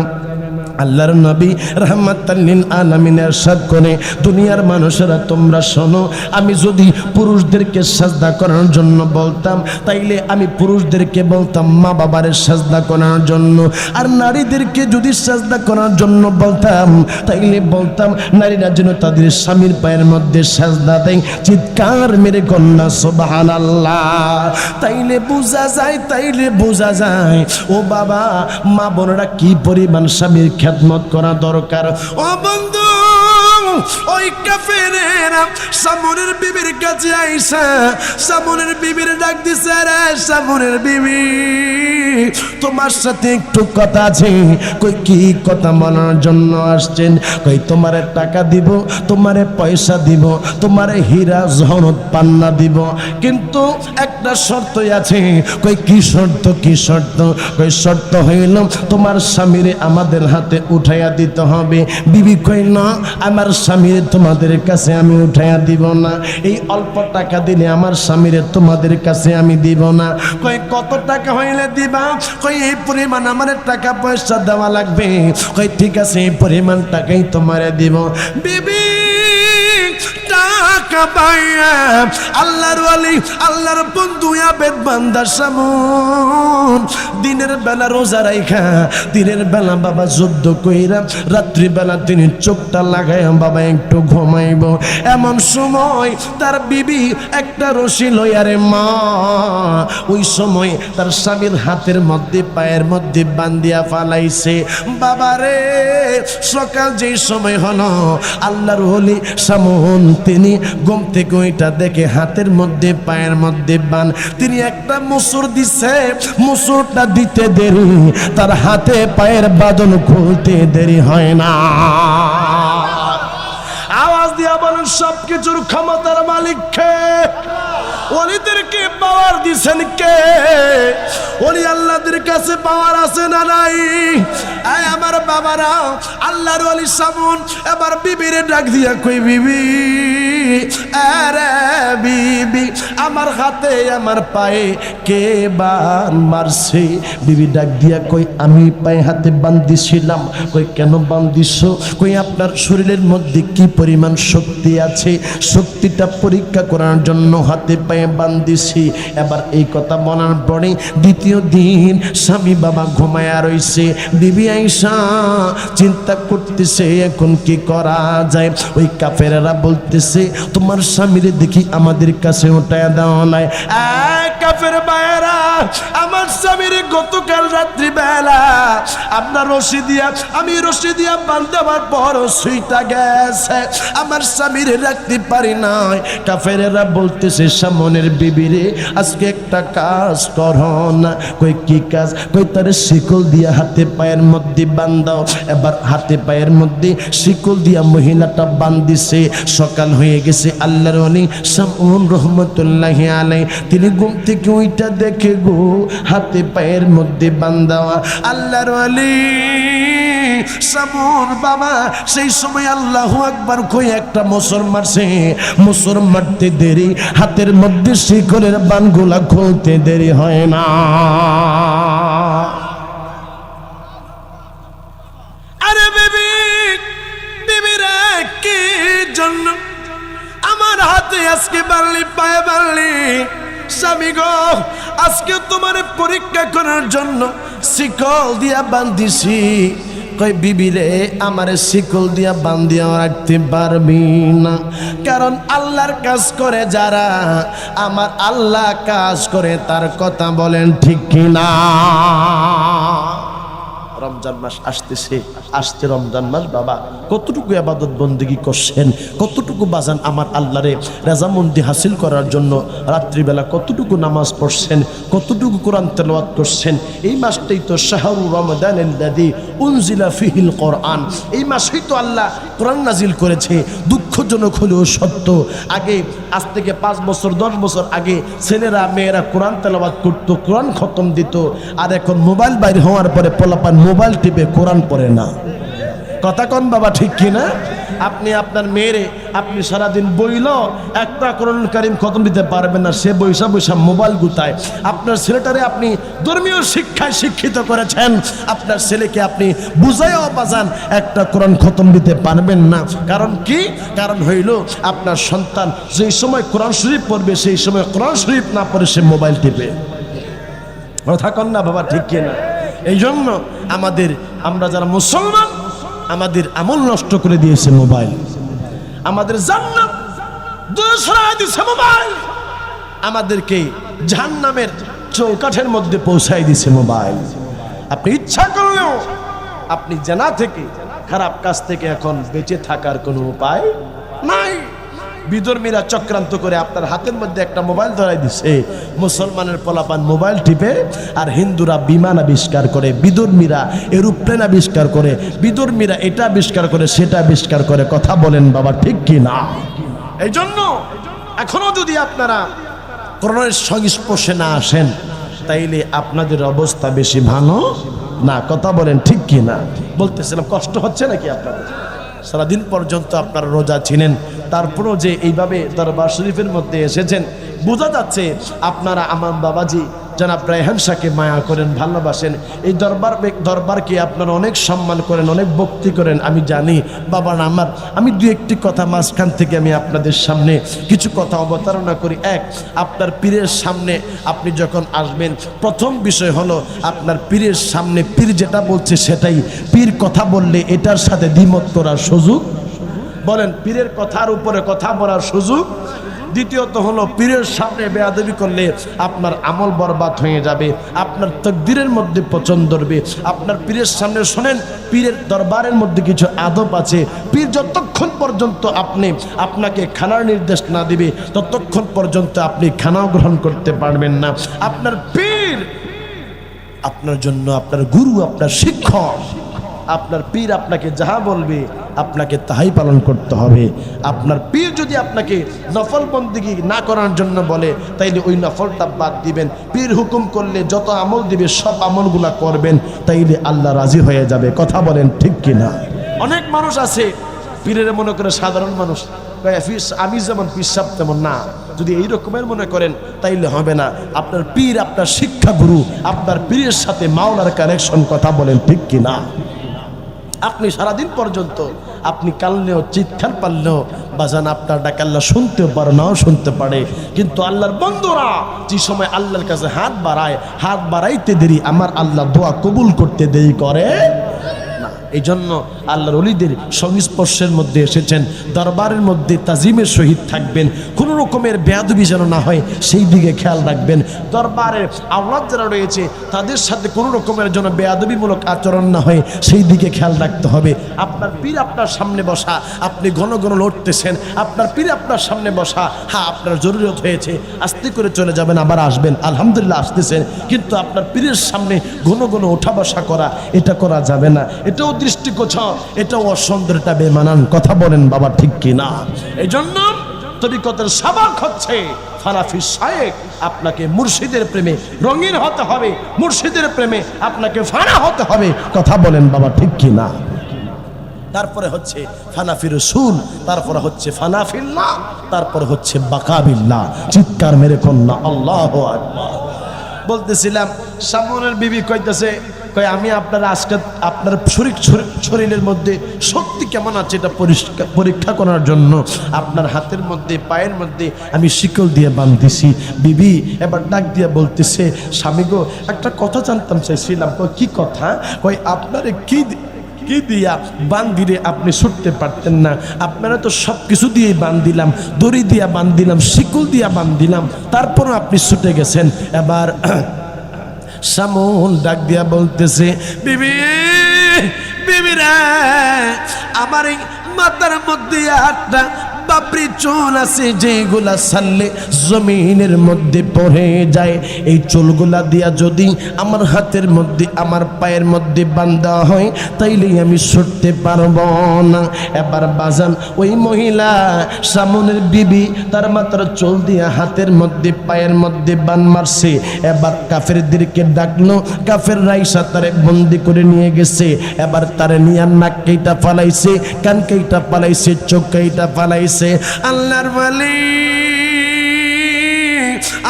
আল্লাহর নবী রাহমাতাল লিল আলামিন ইরশাদ করে, দুনিয়ার মানুষেরা তোমরা শোনো, আমি যদি পুরুষদেরকে সাজদা করার জন্য বলতাম তাইলে আমি পুরুষদেরকে বলতাম মা বাবার সাজদা করার জন্য, আর নারীদেরকে যদি সাজদা করার জন্য বলতাম তাইলে বলতাম নারীরা যেন তাদের স্বামীর পায়ের মধ্যে সাজদা দেয়। চিৎকার মেরে কন্যা সুবহানাল্লাহ। তাইলে বোঝা যায়, তাইলে বোঝা যায় ও বাবা মা বোনেরা কি পরিমাণ স্বামীর খেদমত করা দরকার। ও বন্ধু, ওই কাফেরেরা সামনের বিবির কাছে আইসা সামনের বিবির ডাক দিছে, রে সামনের বিবি তোমার সাথে একটু কথা আছে। কই কি কথা বলার জন্য আসছেন? কই তোমারে টাকা দিব, তোমারে পয়সা দিব, তোমারে হীরা জহরত পান্না দিব, কিন্তু একটা শর্ত আছে। কই কি শর্ত? কি শর্ত? কই শর্ত হইল তোমার স্বামীরে আমাদের হাতে উঠাইয়া দিতে হবে। বিবি কই না, আমার স্বামীরে তোমাদের কাছে আমি উঠাইয়া দিব না, এই অল্প টাকা দিলে আমার স্বামীরে তোমাদের কাছে আমি দিব না। কই কত টাকা হইলে দিবা? কই এই পরিমাণ আমার টাকা পয়সা দেওয়া লাগবে। কই ঠিক আছে, এই পরিমাণ টাকাই তোমারে দিব। বিবি টাকা পাইয়া আল্লাহর ওয়ালি আল্লাহর বন্ধু আবেদ বান্দা সামুন দিনের বেলা রোজা রাইখা দিনের বেলা বাবা যুদ্ধ কইরা রাত্রি বেলা তিনি চোখটা লাগাইয়া বাবা একটু ঘুমাইব। এমন সময় তার বিবি একটা রশি লইয়ারে মা ওই সময় তার স্বামীর হাতের মধ্যে পায়ের মধ্যে বান্ধিয়া ফালাইছে। বাবারে সকাল যেই সময় হলো আল্লাহর ওলি সামুন তিনি ঘুম থেকে ওইটা দেখে হাতের মধ্যে পায়ের মধ্যে বান, তিনি একটা মুসুর দিছে, মুসুরটা দিতে দেরি, তার হাতে পায়ের বাঁধন খুলতে দেরি হয় না। আওয়াজ দিয়া বলেন সবকিছুর ক্ষমতার মালিক কে? ওলিদেরকে পাওয়ার দিছেন কে? ওলি আল্লাহদের কাছে পাওয়ার আছে না নাই? আয় আমার বাবারা, আল্লাহর ওলি সামুন এবার বিবিরে ডাক দিয়া কই, বিবি আরে বিবি আমার হাতে আমার পায়ে কে বান মারছে? বিবি ডাক দিয়া কই, আমি পায়ে হাতে বান্ধিছিলাম। কই কেন বান্ধিছ? কই আপনার শরীরের মধ্যে কি পরিমাণ শক্তি আছে, শক্তিটা পরীক্ষা করার জন্য হাতে পায়ে বান্ধিছি। এবার এই কথা বলার পরে দ্বিতীয় দিন স্বামী বাবা ঘুমায়া রইছে। বিবি আইসা চিন্তা করতেছে এখন কি করা যায়। ওই কাফেরেরা বলতেছে তোমার স্বামীরে দেখি আমাদের কাছে উঠায় দাও নাই। কাফের ভাইয়েরা, আমার স্বামীর গতকাল রাত্রি বেলা আপনার রশি দিয়া আমি রশি দিয়া বান্ধাবার পর সুইটা গেছে, আমার স্বামীর রাখতে পারি নাই। কাফেরেরা বলতেছে সামনের বিবিরে আজকে একটা কাজ করো না। কই কি কাজ? কই তার শিকল দিয়া হাতে পায়ের মধ্যে বান্ধাও। এবার হাতে পায়ের মধ্যে শিকল দিয়া মহিলাটা বান্ধিছে। সকাল হয়ে গেছে। আল্লাহর ওলি সামউন রহমতুল্লাহি আলাইহি তিনি ঘুম থেকে ওইটা দেখে গো হাতে পায়ের মধ্যে বান্ধাওয়া। আল্লাহর ওলি সামুন বাবা সেই সময় আল্লাহু আকবার কই একটা মোসর মারছে। মোসর মারতে দেরি, হাতের মধ্যে শিকলের বানগুলা খুলতে দেরি হয় না। আরে বেবি বিবিরা কি জন্য আমার হাতে আজকে বানলি, পায়ে বানলি? স্বামী গো আজকে তোমার পরীক্ষা করার জন্য শিকল দিয়া বান্ধিছি। কয় বিবি রে আমারে শিকল দিয়া বান্ধিয়া রাখতে পারবি না, কারণ আল্লাহর কাজ করে যারা, আমার আল্লাহ কাজ করে তার কথা বলেন ঠিক কিনা? রমজান মাস আসতেছে, আসছে রমজান মাস, বাবা কতটুকু ইবাদত বন্দেগী করছেন, কতটুকু বাজান আমার আল্লাহরে রাজামন্দি হাসিল করার জন্য রাত্রিবেলা কতটুকু নামাজ পড়ছেন, কতটুকু কোরআন তেলাওয়াত করছেন? এই মাসটাই তো শাহরু রমাদানিল্লাযী উনজিলা ফিহিল কোরআন, এই মাসেই তো আল্লাহ কোরআন নাজিল করেছে। দুঃখজনক হলেও সত্য, আগে আজ থেকে 5 বছর 10 বছর আগে ছেলেরা মেয়েরা কোরআন তেলাওয়াত করতো, কোরআন খতম দিত, আর এখন মোবাইল বাইর হওয়ার পরে পোলাপান মোবাইল টিপে কোরআন পড়ে না। কথা কন বাবা ঠিক কিনা? আপনি আপনার মেয়েরে আপনি সারাদিন বইল একটা কোরআনুল কারীম খতম দিতে পারবেন না, সে বৈশা বৈশা মোবাইল গুতায়। আপনার ছেলেটারে আপনি ধর্মীয় শিক্ষায় শিক্ষিত করেছেন, আপনার ছেলেকে আপনি বুঝাইও বাজান একটা কোরআন খতম দিতে পারবেন না। কারণ কি? কারণ হইল আপনার সন্তান যেই সময় কোরআন শরীফ পড়বে সেই সময় কোরআন শরীফ না পড়ে সে মোবাইল টিপে। কথা কন না বাবা ঠিক কিনা? এই জন্য আমরা যারা মুসলমান, আমাদের আমল নষ্ট করে দিয়েছে মোবাইল, আমাদের জান্নাত দূরে সরায় দিয়েছে মোবাইল, আমাদেরকে জাহান্নামের চৌকাঠের মধ্যে পৌঁছায় দিয়েছে মোবাইল। আপনি ইচ্ছা করলেও আপনি জানা থেকে, খারাপ কাজ থেকে এখন বেঁচে থাকার কোনো উপায় নাই। বিধর্মীরা চক্রান্ত করে আপনার হাতের মধ্যে একটা মোবাইল ধরাই দিছে, মুসলমানের পোলাপান মোবাইল টিপে, আর হিন্দুরা বিমান আবিষ্কার করে, বিধর্মীরা এরোপ্লেন আবিষ্কার করে, বিধর্মীরা এটা আবিষ্কার করে সেটা আবিষ্কার করে। কথা বলেন বাবা ঠিক কি না? এই জন্য এখনো যদি আপনারা কোরআনের সংস্পর্শে না আসেন তাইলে আপনাদের অবস্থা বেশি ভালো না। কথা বলেন ঠিক কি না? বলতেছিলাম কষ্ট হচ্ছে নাকি আপনাদের? সারাদিন পর্যন্ত আপনারা রোজা ছিলেন, তারপরও যে এইভাবে দরবার শরীফের মধ্যে এসেছেন, বোঝা যাচ্ছে আপনারা আমার বাবাজি জনাব রায়হান শাহকে মায়া করেন, ভালোবাসেন। এই দরবারকে আপনারা অনেক সম্মান করেন, অনেক ভক্তি করেন, আমি জানি। বাবা আমার আমি দু একটি কথা মাঝখান থেকে আমি আপনাদের সামনে কিছু কথা অবতারণা করি। এক, আপনার পীরের সামনে আপনি যখন আসবেন, প্রথম বিষয় হলো আপনার পীরের সামনে পীর যেটা বলছে সেটাই, পীর কথা বললে এটার সাথে দ্বিমত করার সুযোগ, বলেন পীরের কথার উপরে কথা বলার সুযোগ। দ্বিতীয়ত হলো পীরের সামনে বেয়াদবি করলে আপনার আমল বরবাদ হয়ে যাবে, আপনার তাকদীরের মধ্যে পছন্দ হবে। আপনার পীরের সামনে শোনেন, পীরের দরবারের মধ্যে কিছু আদব আছে। পীর যতক্ষণ পর্যন্ত আপনাকে খানার নির্দেশ না দিবে ততক্ষণ পর্যন্ত আপনি খানাও গ্রহণ করতে পারবেন না। আপনার পীর আপনার জন্য আপনার গুরু, আপনার শিক্ষক। আপনার পীর আপনাকে যাহা বলবে আপনাকে তাহাই পালন করতে হবে। আপনার পীর যদি আপনাকে নফল বন্দেগী না করার জন্য বলে তাইলে ওই নফলটা বাদ দিবেন। পীর হুকুম করলে যত আমল দিবে সব আমলগুলা করবেন, তাইলে আল্লাহ রাজি হয়ে যাবে। কথা বলেন ঠিক কিনা? অনেক মানুষ আছে পীরের মনে করে সাধারণ মানুষ, আমি যেমন পীর সাহেব তেমন না। যদি এই রকমের মনে করেন তাইলে হবে না। আপনার পীর আপনার শিক্ষা গুরু, আপনার পীরের সাথে মাওলার কানেকশন। কথা বলেন ঠিক কিনা? আপনি সারাদিন পর্যন্ত আপনি কালনেও চিৎকার পারলেও বাজান আপনার ডাক আল্লাহ শুনতে পারে, নাও শুনতে পারে, কিন্তু আল্লাহর বন্ধুরা যে সময় আল্লাহর কাছে হাত বাড়ায়, হাত বাড়াইতে দেরি আমার আল্লাহ দোয়া কবুল করতে দেরি করে না। এই জন্য আল্লাহর ওলিদের সংস্পর্শের মধ্যে এসেছেন, দরবারের মধ্যে তাজিমের সহিত থাকবেন, কোনো রকমের বেয়াদবি যেন না হয় সেই দিকে খেয়াল রাখবেন। দরবারের আওলাদ যারা রয়েছে তাদের সাথে কোনো রকমের যেন বেয়াদবিমূলক আচরণ না হয় সেই দিকে খেয়াল রাখতে হবে। আপনার পীর আপনার সামনে বসা, আপনি ঘন ঘন লড়তেছেন, আপনার পীর আপনার সামনে বসা, হ্যাঁ আপনার জরুরত হয়েছে আস্তে করে চলে যাবেন, আবার আসবেন, আলহামদুলিল্লাহ আসতেছেন, কিন্তু আপনার পীরের সামনে ঘন ঘন ওঠা বসা করা এটা করা যাবে না। এটাও দৃষ্টিগোচর, এটাও অসুন্দর, এটা বেমানান। কথা বলেন বাবা ঠিক কিনা? এই জন্য তরিকতের সাবাক হচ্ছে ফানাফি শায়েখ। আপনাকে মুর্শিদের প্রেমে রঙিন হতে হবে, মুর্শিদের প্রেমে আপনাকে ফানা হতে হবে। কথা বলেন বাবা ঠিক কিনা? তারপরে হচ্ছে ফানাফি রসুল, তারপরে হচ্ছে ফানাফিল্লাহ, তারপরে হচ্ছে বাকাবিল্লাহ। চিৎকার মেরে কন্যা আল্লাহু আকবার। বলতেছিলাম সামনের বিবি কইতেছে, কই আমি আপনার আজকে আপনার শরীরের মধ্যে শক্তি কেমন আছে এটা পরীক্ষা করার জন্য আপনার হাতের মধ্যে পায়ের মধ্যে আমি শিকল দিয়ে বাঁধতেছি। বিবি এবার ডাক দিয়ে বলতেছে, স্বামী গো একটা কথা জানতাম চাইছিলাম। কই কি কথা? কই আপনারে কি দিয়া বান্দিরে আপনি ছুটতে পারতেন না? আপনারা তো সব কিছু দিয়ে বান্ধিলাম, দড়ি দিয়া বান্ধিলাম, শিকল দিয়া বান্ধিলাম, তারপরও আপনি ছুটে গেছেন। এবার শামুন ডাক দিয়া বলতেছে, বিবি বিবি রে, আমার এই মাথার মধ্যে একটা বাপরি চুল আছে যেগুলা ছাড়লে জমিনের মধ্যে পড়ে যায়। এই চুলগুলা দিয়া যদি আমার হাতের মধ্যে আমার পায়ের মধ্যে বাঁধা হয় তাইলেই আমি ছুটতে পারব না। এবার বাজান ওই মহিলা সামনের বিবি তার মাত্র চুল দিয়া হাতের মধ্যে পায়ের মধ্যে বান মারছে। এবার কাফেরদেরকে ডাকলো, কাফের রাইসা তারে বন্দি করে নিয়ে গেছে। এবার তারে নিয়ে নাক কেইটা ফালাইছে, কান কেইটা ফালাইছে, চোখ কেইটা ফালাইছে। আল্লাহর ওয়ালি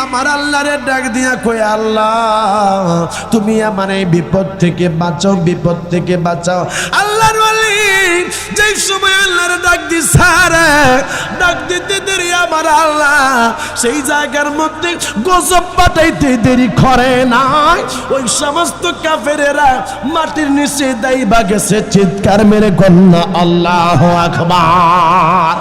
আমার আল্লাহরে ডাক দিয়া কয়, আল্লাহ তুমি আমার এই বিপদ থেকে বাঁচাও, বিপদ থেকে বাঁচাও। আল্লাহর ওয়ালি যেই সময় আল্লাহরে ডাক দিছারে, ডাক দিতে দেরি আমার আল্লাহ সেই জায়গার মধ্যে গজব পাঠাইতে দেরি করে নাই। ওই সমস্ত কাফেরেরা মাটির নিচে দাইবা গেছে, চিৎকার মেরে কন্যা আল্লাহু আকবার।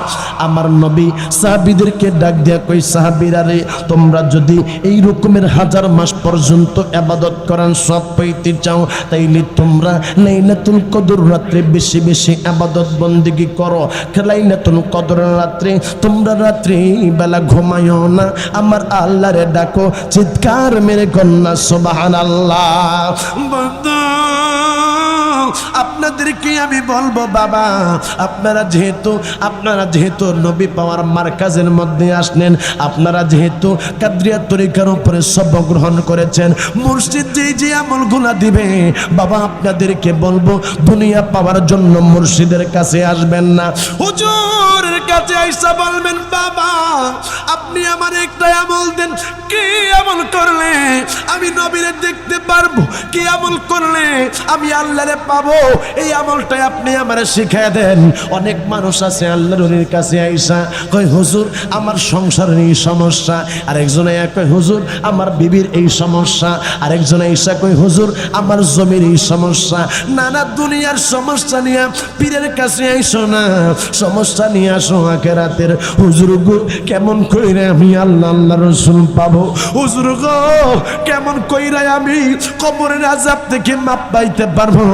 আমার নবী সাহাবীদেরকে ডাক দিয়া কই, সাহাবীরা রে, তোমরা যদি এই রকমের হাজার মাস পর্যন্ত ইবাদত করেন সব পাইতে চাও তাইলে তোমরা লাইলাতুল কদর রাতে বেশি বেশি ইবাদত বন্দেগী করো। লাইলাতুল কদর রাতে তোমরা রাত্রি বেলা ঘুমায়ো না, আমার আল্লাহরে ডাকো, চিৎকার মেরে কন্যা সুবহানাল্লাহ। বন্ধু আপনাদেরকে আমি বলবো, বাবা আপনারা যেহেতু নবী পাওয়ার মার্কাজের মধ্যে আসলেন, আপনারা যেহেতু কাদরিয়া তরিকার উপরে সবক গ্রহণ করেছেন, মুর্শিদ যে আমলগুলা দিবে, বাবা আপনাদেরকে বলবো দুনিয়া পাওয়ার জন্য মুর্শিদের কাছে আসবেন না, হুজুরের কাছে আইসা বলবেন, বাবা আপনি আমার একটা আমল দেন, কি আমল করলে আমি নবীরে দেখতে পারবো, কি আমল করলে আমি আল্লাহরে পাবো, এই আমলটাই আপনি আমারে শিখায় দেন। অনেক মানুষ আছে আল্লাহর ওলির কাছে আইসা কয়, হুজুর আমার সংসারের এই সমস্যা, আরেকজনে কয়, হুজুর আমার বিবির এই সমস্যা, আরেকজনে আইসা কয়, হুজুর আমার জমির এই সমস্যা। নানা দুনিয়ার সমস্যা নিয়ে পীরের কাছে আইসো না, সমস্যা নিয়ে আসো আখিরাতের। হুজুর গো কেমন কইরা আমি আল্লাহ আল্লাহ রাসূল পাবো, হুজুর গো কেমন কইরা আমি কবরের আযাব থেকে মাপ পাইতে পারবো,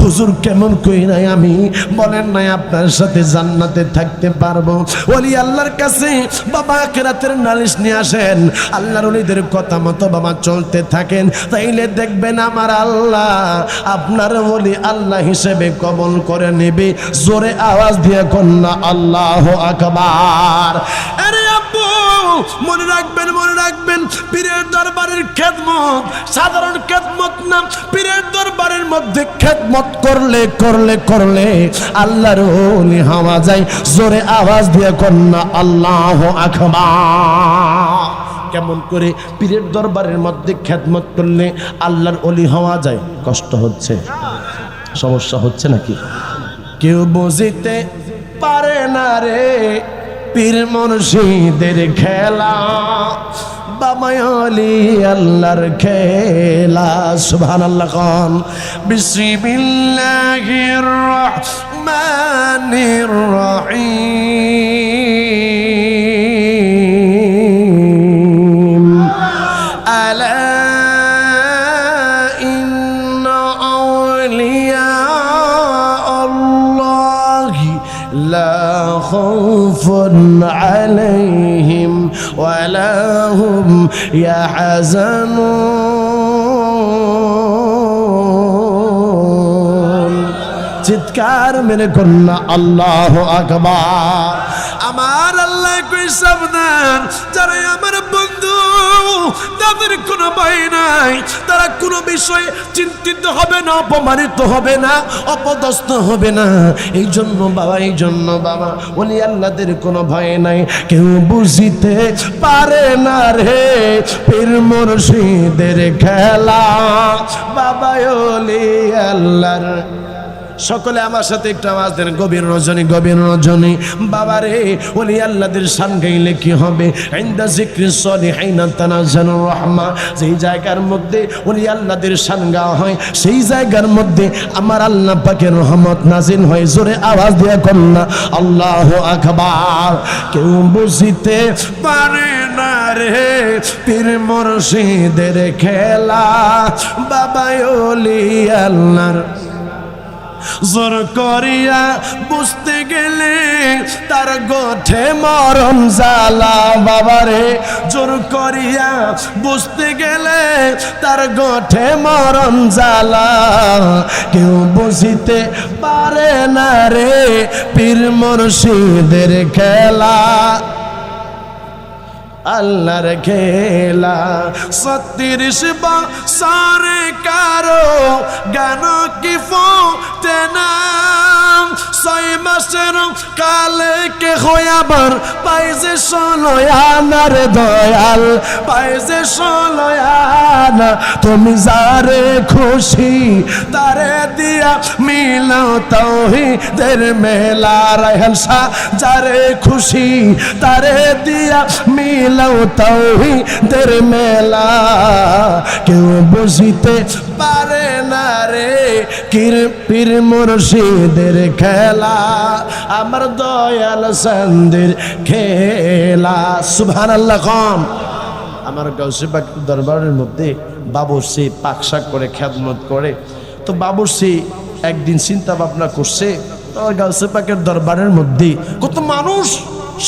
হুজুর কেমন কইরা আমি বলেন না আপনার সাথে জান্নাতে থাকতে পারবো। ওলি আল্লাহর কাছে বাবা আখিরাতের নালিশ নিয়ে আসেন, আল্লাহর ওলিদের কথা মতো বাবা চলতে থাকেন, তাইলে দেখবেন আমার আল্লাহ আপনার ওলি আল্লাহ হিসেবে কবুল করে নেবে। জোরে আওয়াজ দিয়ে কন্যা আল্লাহু আকবার। আরে আব্বু মনে রাখবেন, মনে রাখবেন, পীরের দরবারের খেদমত সাধারণ খেদমত না, পীরের দরবারের মধ্যে খেদমত করলে করলে করলে আল্লাহর ওলি হওয়া যায়। জোরে আওয়াজ দিয়ে কন্যা আল্লাহু আকবার। কেমন করে পীরের দরবারের মধ্যে খেদমত করলে আল্লাহর ওলি হওয়া যায়? কষ্ট হচ্ছে, সমস্যা হচ্ছে নাকি? কেউ বুঝিতে পারে না রে পীর মুর্শিদের খেলা, বাবায়লি আল্লাহর খেলা। সুবহানাল্লাহ খান। বিসমিল্লাহির রহমানির রহিম। আলা ইন্না আউলিয়া আল্লাহি লা খাউফুন আলাইহিম ওয়ালা হুম ইয়াহজানুন। চিৎকার মেরে কন্যা আল্লাহু আকবার। আমার আল্লাহ কই সাবধান, যারা আমার বন্ধু তাদের কোনো ভয় নাই, তারা কোনো বিষয়ে চিন্তিত হবে না, অপমানিত হবে না, অপদস্থ হবে না। এই জন্য বাবা ওলি আল্লাহদের কোনো ভয় নাই। কেউ বুঝিতে পারে না রে পীর মুর্শিদের খেলা, বাবা ওলি আল্লাহর সকলে আমার সাথে একটু আওয়াজ দেন, গভীর রজনী, গভীর রজনী। বাবারে ওলি আল্লাহদের শান গাইলে কি হবে? ইনদা যিকরিস সলিহিনা তানাজ্জালুর রাহমা। যেই জায়গার মধ্যে ওলি আল্লাহদের শান গাওয়া হয় সেই জায়গার মধ্যে আমার আল্লাহ পাকের রহমত নাজিল হয়। জোরে আওয়াজ দিয়ে কন্যা আল্লাহু আকবার। কেউ বুঝিতে পারে না রে পীর মুর্শিদের খেলা, বাবা ওলি আল্লাহর জোর করিয়া বুঝতে গেলে তার গোঠে মরণ জ্বালা। বাবারে জোর করিয়া বুঝতে গেলে তার গোঠে মরণ জ্বালা। কেউ বুঝিতে পারে না রে পীর মুর্শিদের খেলা, আল্লাহর খেলা। 36 বছরে কারো গান কি ফোটে না, 6 মাসের কালে কে হইয়াবার পাইছে 16 আনার দয়াল, পাইছে 16 আনা। তুমি যারে খুশি তারে দিয়া মিলাও তাওহীদের মেলা। রায়হান শাহ যারে খুশি তারে দিয়া মিলাও তাওহীদের মেলা। কেউ বুঝিতে পারে না রে পীর মুর্শিদের খেলা, আমার দয়াল চাঁদের খেলা। সুবহানাল্লাহ কম। আমার গাউসে পাক দরবারের মধ্যে বাবুর্চি পাকশাক করে খেদমত করে। তো বাবুর্চি একদিন চিন্তা ভাবনা করছে, গাউসে পাকের দরবারের মধ্যে কত মানুষ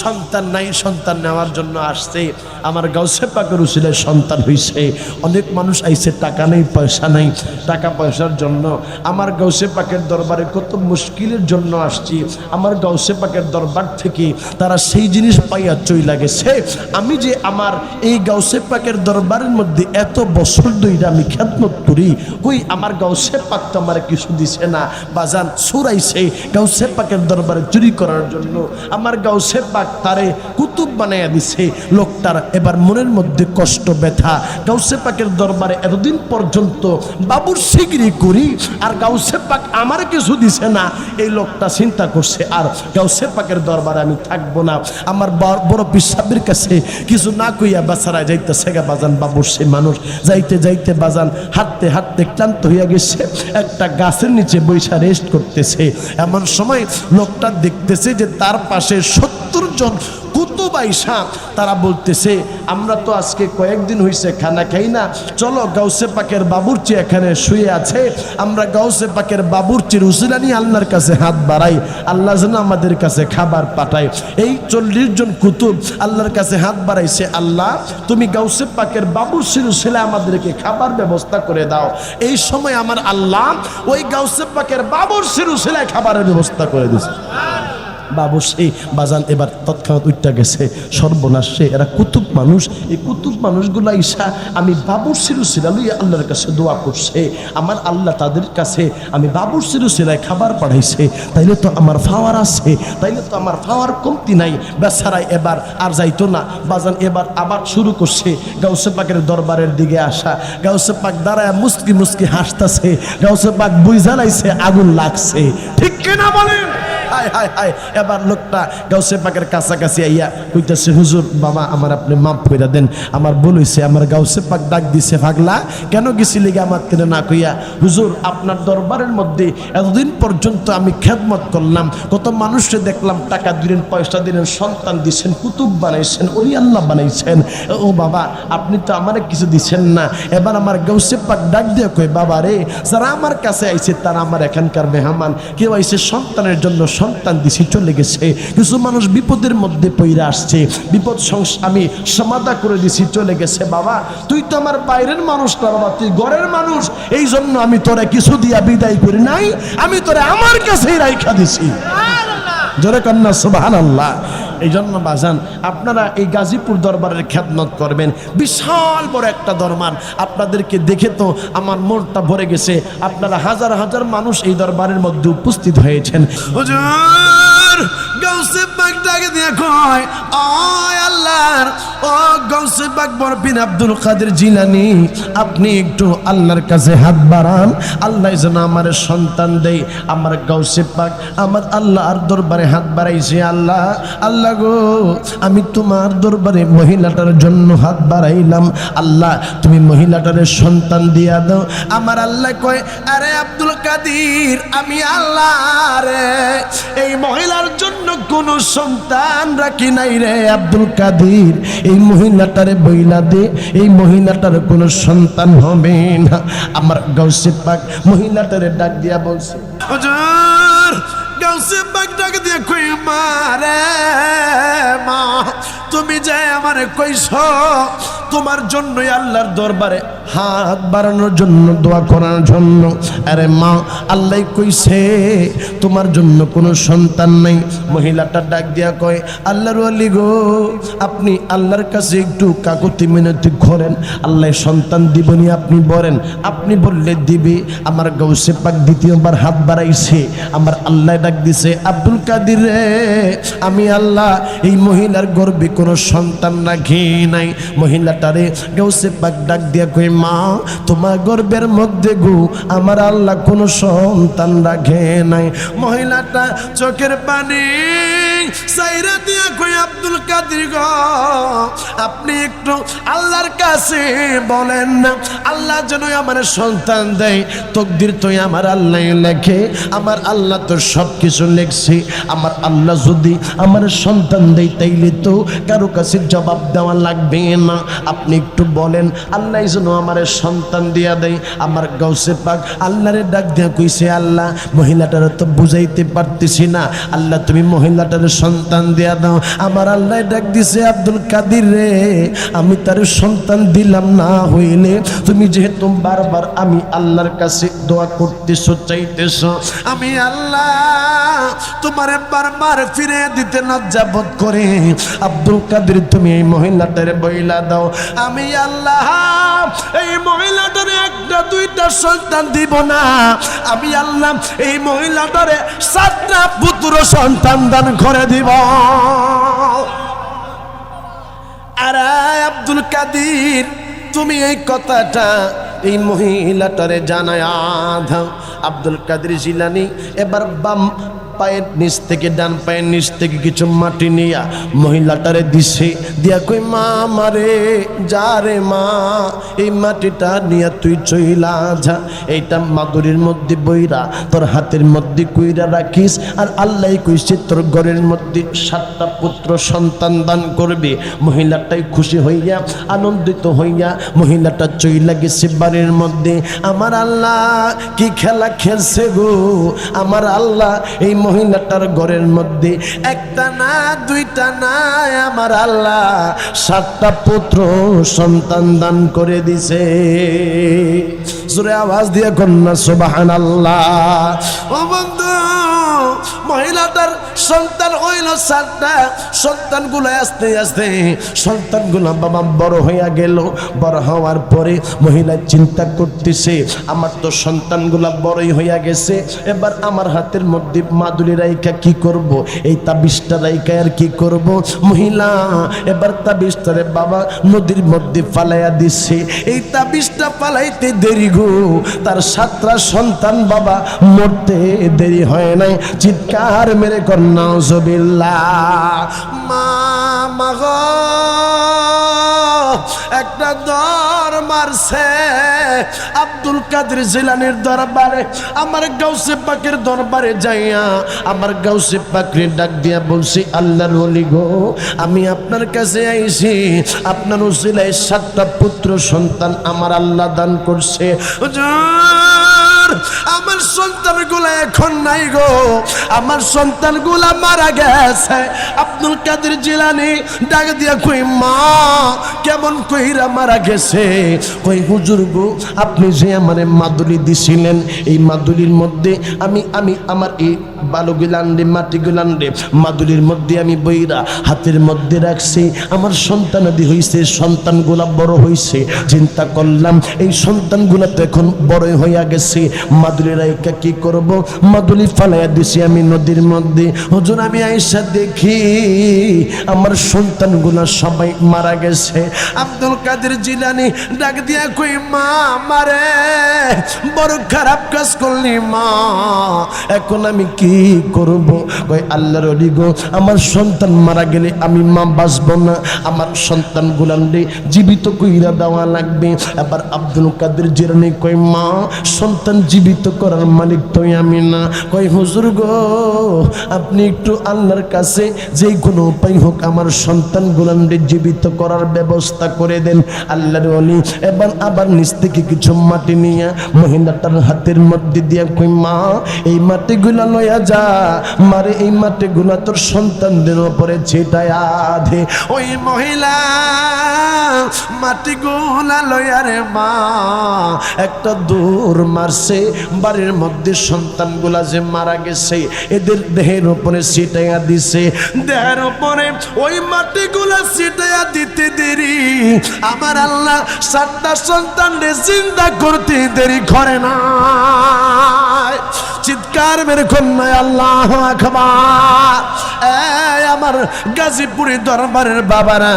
সন্তান নাই, সন্তান নেওয়ার জন্য আসছে। আমার গাউসে পাকের উসিলায় সন্তান হইছে। অনেক মানুষ আইছে, টাকা নেই, পয়সা নাই, টাকা পয়সার জন্য আমার গাউসে পাকের দরবারে কত মুশকিলের জন্য আসছি। আমার গাউসে পাকের দরবার থেকে তারা সেই জিনিস পাইয়া চইলা গেছে। আমি যে আমার এই গাউসে পাকের দরবারের মধ্যে এত বছর ধরে আমি খেদমত করি, কই আমার গাউসে পাক তো আমার কিছু দিছে না। বাজান সুরাইছে গাউসে পাকের দরবারে চুরি করার জন্য। আমার গাউসে তারে কুতুব বানাইয়া দিছে। লোকটার এবার মনের মধ্যে কষ্ট ব্যথা। গাউসে পাকের দরবারে এতদিন পর্যন্ত বাবুর সিগরি করি আর গাউসে পাক আমার কিছু দিছে না। এই লোকটা চিন্তা করছে আর গাউসে পাকের দরবারে আমি থাকবো না। আমার বড় পিসাবের কাছে কিছু না কইয়া বাছারা যাইতেছে গা বাজান। বাবুর সে মানুষ যাইতে যাইতে বাজান হাঁটতে হাঁটতে ক্লান্ত হইয়া গেছে, একটা গাছের নিচে বৈশা রেস্ট করতেছে। এমন সময় লোকটা দেখতেছে যে তার পাশে 70 জন কুতুব আইসা তারা বলতেছে, আমরা তো আজকে কয়েকদিন হইছে খানা খাই না, চলো গাউসে পাকের বাবুর্চি এখানে শুয়ে আছে, আমরা গাউসে পাকের বাবুর্চির উসিলা নিয়ে আল্লাহর কাছে হাত বাড়াই, আল্লাহ যেন আমাদের কাছে খাবার পাঠায়। এই 40 জন কুতুব আল্লাহর কাছে হাত বাড়াইছে, আল্লাহ তুমি গাউসে পাকের বাবুর্চির উসিলা আমাদেরকে খাবার ব্যবস্থা করে দাও। এই সময় আমার আল্লাহ ওই গাউসে পাকের বাবুর্চির উসিলায় খাবারের ব্যবস্থা করে দিয়েছে। বাবু সেই বাজান এবার তৎক্ষণাৎ উঠতে গেছে, সর্বনাশে এরা কুতুব মানুষ। এই কুতুব মানুষগুলো ঈশা আমি বাবুর সিরুসিলা লইয়া আল্লাহর কাছে দোয়া করছে। আমার আল্লাহ তাদের কাছে আমি বাবুর সিরুসিলায় খাবার পাঠাইছে, তাইলে তো আমার ফাওয়ার আছে, তাইলে তো আমার ফাওয়ার কমতি নাই। বেচারাই এবার আর যাইতো না বাজান। এবার আবার শুরু করছে গাউসে পাকের দরবারের দিকে আসা। গাউসে পাক দাঁড়ায় মুস্কি মুস্কি হাসতেছে। গাউসে পাক বুঝা লাইছে আগুন লাগছে, ঠিক কিনা বলেন? হায় হায় হায়। এবার লোকটা গাউসে পাকের কাছাকাছি আইয়া কইতেছে, হুজুর বাবা আমার আপনি মাফ করে দেন, আমার ভুল হইছে। আমার গাউসে পাক ডাক দিছে, পাগলা কেন গেছিলি আমার তেনে না কইয়া? হুজুর আপনার দরবারের মধ্যে এতদিন পর্যন্ত আমি খেদমত করলাম, কত মানুষকে দেখলাম, টাকা দিলেন, পয়সা দিলেন, সন্তান দিছেন, কুতুব বানাইছেন, ওলি আল্লাহ বানাইছেন। ও বাবা আপনি তো আমার কিছু দিছেন না। এবার আমার গাউসে পাক ডাক দিয়ে কই, বাবা রে যারা আমার কাছে আইছে তারা আমার এখানকার মেহমান। কেউ আইছে সন্তানের জন্য, সন্তান দিছি চলে গেছে। কিছু মানুষ বিপদের মধ্যে পইরা আসছে, বিপদ আমি সমাধা করে দিছি চলে গেছে। বাবা তুই তো আমার বাইরের মানুষ না বাবা, তুই ঘরের মানুষ, এই জন্য আমি তোরে কিছু দিয়া বিদায় করি নাই, আমি তোরে আমার কাছেই রাইখা দিছি। জোরে কন্যা সুবহানাল্লাহ। এই জন্য বাজান আপনারা এই গাজীপুর দরবারের খেদমত করবেন, বিশাল বড় একটা দরবার। আপনাদেরকে দেখে তো আমার মনটা ভরে গেছে। আপনারা হাজার হাজার মানুষ এই দরবারের মধ্যে উপস্থিত হয়েছেন। হুজুর গাউসে পাক ডাক দিয়ে কয় ও আল্লাহর ও গাউসে পাক বরফিন আব্দুল কাদের জিলানী, আপনি একটু আল্লাহর কাছে হাত বাড়ান, আল্লাহ যেন আমার সন্তান দেয়। আমার গাউসে পাক আমার আল্লাহর দরবারে হাত বাড়াইছে। আল্লাহ আল্লাহ গো, আমি তোমার দরবারে মহিলাটার জন্য হাত বাড়াইলাম, আল্লাহ তুমি মহিলাটারে সন্তান দিয়া দাও। আমার আল্লাহ কয় আরে আব্দুল কাদের, আমি আল্লাহ রে এই মহিলার জন্য কোনো সন্তান রাখি নাই রে আব্দুল কাদের, এই মহিলাটারে বইলা দে, এই মহিলাটার কোনো সন্তান হবে না। আমার গাউসে পাক মহিলাটারে ডাক দিয়া বলছে, হুজুর গাউসে পাক ডাক দিয়া কই মা রে মা, তুমি যে আমারে কইছো তোমার জন্যই আল্লাহর দরবারে হাত বাড়ানোর জন্য, দোয়া করার জন্য, আরে মা আল্লাহ কইছে তোমার জন্য কোনো সন্তান নাই। মহিলাটা ডাক দিয়া কয় আল্লাহর ওয়ালি গো, আপনি আল্লাহর কাছে একটু কাকুতি মিনতি করেন, আল্লাহ সন্তান দিবনি আপনি বলেন, আপনি বললে দিবে। আমার গাউসে পাক দ্বিতীয়বার হাত বাড়াইছে। আমার আল্লাহ ডাক দিছে আব্দুল কাদের রে, আমি আল্লাহ এই মহিলার গর্ভে কোনো সন্তান রাখি নাই। মহিলাটারে গাউসে পাক ডাক দিয়া কই মা তোমার গর্ভের মধ্যে গো আমার আল্লাহ কোনো সন্তান রাখে নাই। মহিলাটা চোখের পানি সাইরা দিয়া কই আব্দুল কাদের গো, আপনি একটু আল্লাহর কাছে বলেন না, আল্লাহ যেন আমার সন্তান দেয়। তকদির তো আমার আল্লাহ লেখে, আমার আল্লাহ তো সব কিছু লেখছে। আমার আল্লাহ যদি আমার সন্তান দেয় তাইলে তো কারো কাছে জবাব দেওয়া লাগবে না। আপনি একটু বলেন আল্লাহ যেন আমার সন্তান দিয়া দেয়। আমার গাউসে পাক আল্লাহরে ডাক দিয়া কইছে আল্লাহ মহিলাটারে তো বুঝাইতে পারতেছি না, আল্লাহ তুমি মহিলাটারে সন্তান দিয়া দাও। আমার আল্লাহ ডাক দিছে আব্দুল কাদের রে, আমি তার সন্তান দিলাম না হইলে তুমি যেহেতু বারবার আমি আল্লাহর কাছে দোয়া করতেছো চাইতেছো, আমি আল্লাহ তোমারে বারবার ফিরে দিতে লজ্জাবোধ করে আব্দুল কাদের তুমি এই মহিলাটারে বইলা দাও। আমি আল্লাহ এই মহিলাটারে একটা দুইটা সন্তান দিব না, আমি আল্লাহ এই মহিলাটারে 7টা পুত্র সন্তান দান করে দিব। আরে আব্দুল কাদের তুমি এই কথাটা এই মহিলাটারে জানায়া দাও। আব্দুল কাদের জিলানী এবার বাম পায়ের নিচ থেকে ডান পায়ের নিচ থেকে কিছু মাটি নিয়া মহিলাটারে দিছে, দিয়া কই মা মারে যা রে মা, এই মাটিটা নিয়া তুই চইলা যা, এইটা মাদুরির মধ্যে বইরা তোর হাতের মধ্যে কইরা রাখিস। আর আল্লাহ কইছে তোর ঘরের মধ্যে 7টা পুত্র সন্তান দান করবে। মহিলাটাই খুশি হইয়া আনন্দিত হইয়া মহিলাটা চইলা গেছে বাড়ির মধ্যে। আমার আল্লাহ কি খেলা খেলছে গো, আমার আল্লাহ এই মহিলাটার ঘরের মধ্যে একটা না দুইটা না, আমার আল্লাহ 7টা পুত্র সন্তান দান করে দিছে। জোরে আওয়াজ দিয়ে কন্যা সুবহানাল্লাহ। ও বন্ধু, মহিলাটার সন্তান হইল 7টা। সন্তানগুলো আস্তে আস্তে সন্তানগুলো বাবা বড় হইয়া গেল। বড় হওয়ার পরে মহিলা চিন্তা করতেছে আমার তো সন্তানগুলা বড়ই হইয়া গেছে, এবার আমার হাতের মধ্যে মাদুলি রাইকা কি করব, এই তাবিজটা রাইকা আর কি করব। মহিলা এবার তাবিজটারে বাবা নদীর মধ্যে ফালাইয়া দিছে। এই তাবিজটা ফালাইতে দেরি গো, তার 7টা সন্তান বাবা মরতে দেরি হয় নাই। চিৎকার মেরে কর নাউজুবিল্লাহ। মা মাগো একটা দর মারছে আব্দুল কাদের জিলানীর দরবারে। আমার গাউসে পাকের দরবারে যাইয়া আমার গাউসে পাকের ডাক দিয়া বলছি আল্লাহর ওলি গো, আমি আপনার কাছে আইছি, আপনার উসিলায় 7টা পুত্র সন্তান আমার আল্লাহ দান করছে। হুজুর আমার সন্তানগুলা এখন নাই গো, আমার সন্তানগুলা মারা গেছে। আব্দুল কাদের জিলানী ডাক দিয়া কই মা কেমন কইরা মারা গেছে? কই হুজুর গো আপনি যে আমারে মাদুলি দিছিলেন, এই মাদুলির মধ্যে আমি আমার এই বালুগুলান্ডে মাটিগুলান্ডে মাদুলির মধ্যে আমি বইরা হাতের মধ্যে রাখছি। আমার সন্তানাদি হইছে, সন্তানগুলা বড় হইছে। চিন্তা করলাম এই সন্তানগুলা তো এখন বড় হইয়া গেছে, মাদুলি রাইকা কি করব, মাদুলি ফালাইয়া দিছি আমি নদীর মধ্যে। হুজুর আমি আয়েশা দেখি আমার সন্তানগুলো সবাই মারা গেছে। আব্দুল কাদের জিলানী ডাক দিয়া কই মা মারে বড় খারাপ কাজ করলি মা, এখন আমি কি করব? কই আল্লাহর ওলি গো, আমার সন্তান মারা গেলে আমি মা বাঁচব না, আমার সন্তানগুলাকে জীবিত কইরা দেওয়া লাগবে। এবার আব্দুল কাদের জিলানী কই মা সন্তান জীবিত করার মালিক তো আমি না। কই হুজুর গো আপনি একটু আল্লাহর কাছে যে কোনো উপায় হোক আমার সন্তানগুলাকে জীবিত করার ব্যবস্থা করে দেন। আল্লাহর ওলি এবার আবার নিচ থেকে কিছু মাটি নিয়ে মহিলাটার হাতের মধ্যে দিয়া কই মা এই মাটিগুলা লইয়া যা, মারে এই মাটিগুলা তোর সন্তানদের উপরে ছিটায়া দে। ওই মহিলা মাটিগুলা লইয়া রে মা একটা দূর মারছে, বাড়ির মধ্যে সন্তানগুলা যে মারা গেছে এদের দেহের উপরে ছিটাইয়া দিছে। দেহের উপরে ওই মাটিগুলা ছিটাইয়া দিতে দেরি আমার আল্লাহ 7টা সন্তানকে চিন্তা করতে দেরি করে না। চিৎকার মেরে কন্যায় আল্লাহু আকবার। এই আমার গাজীপুরি দরবারের বাবারা,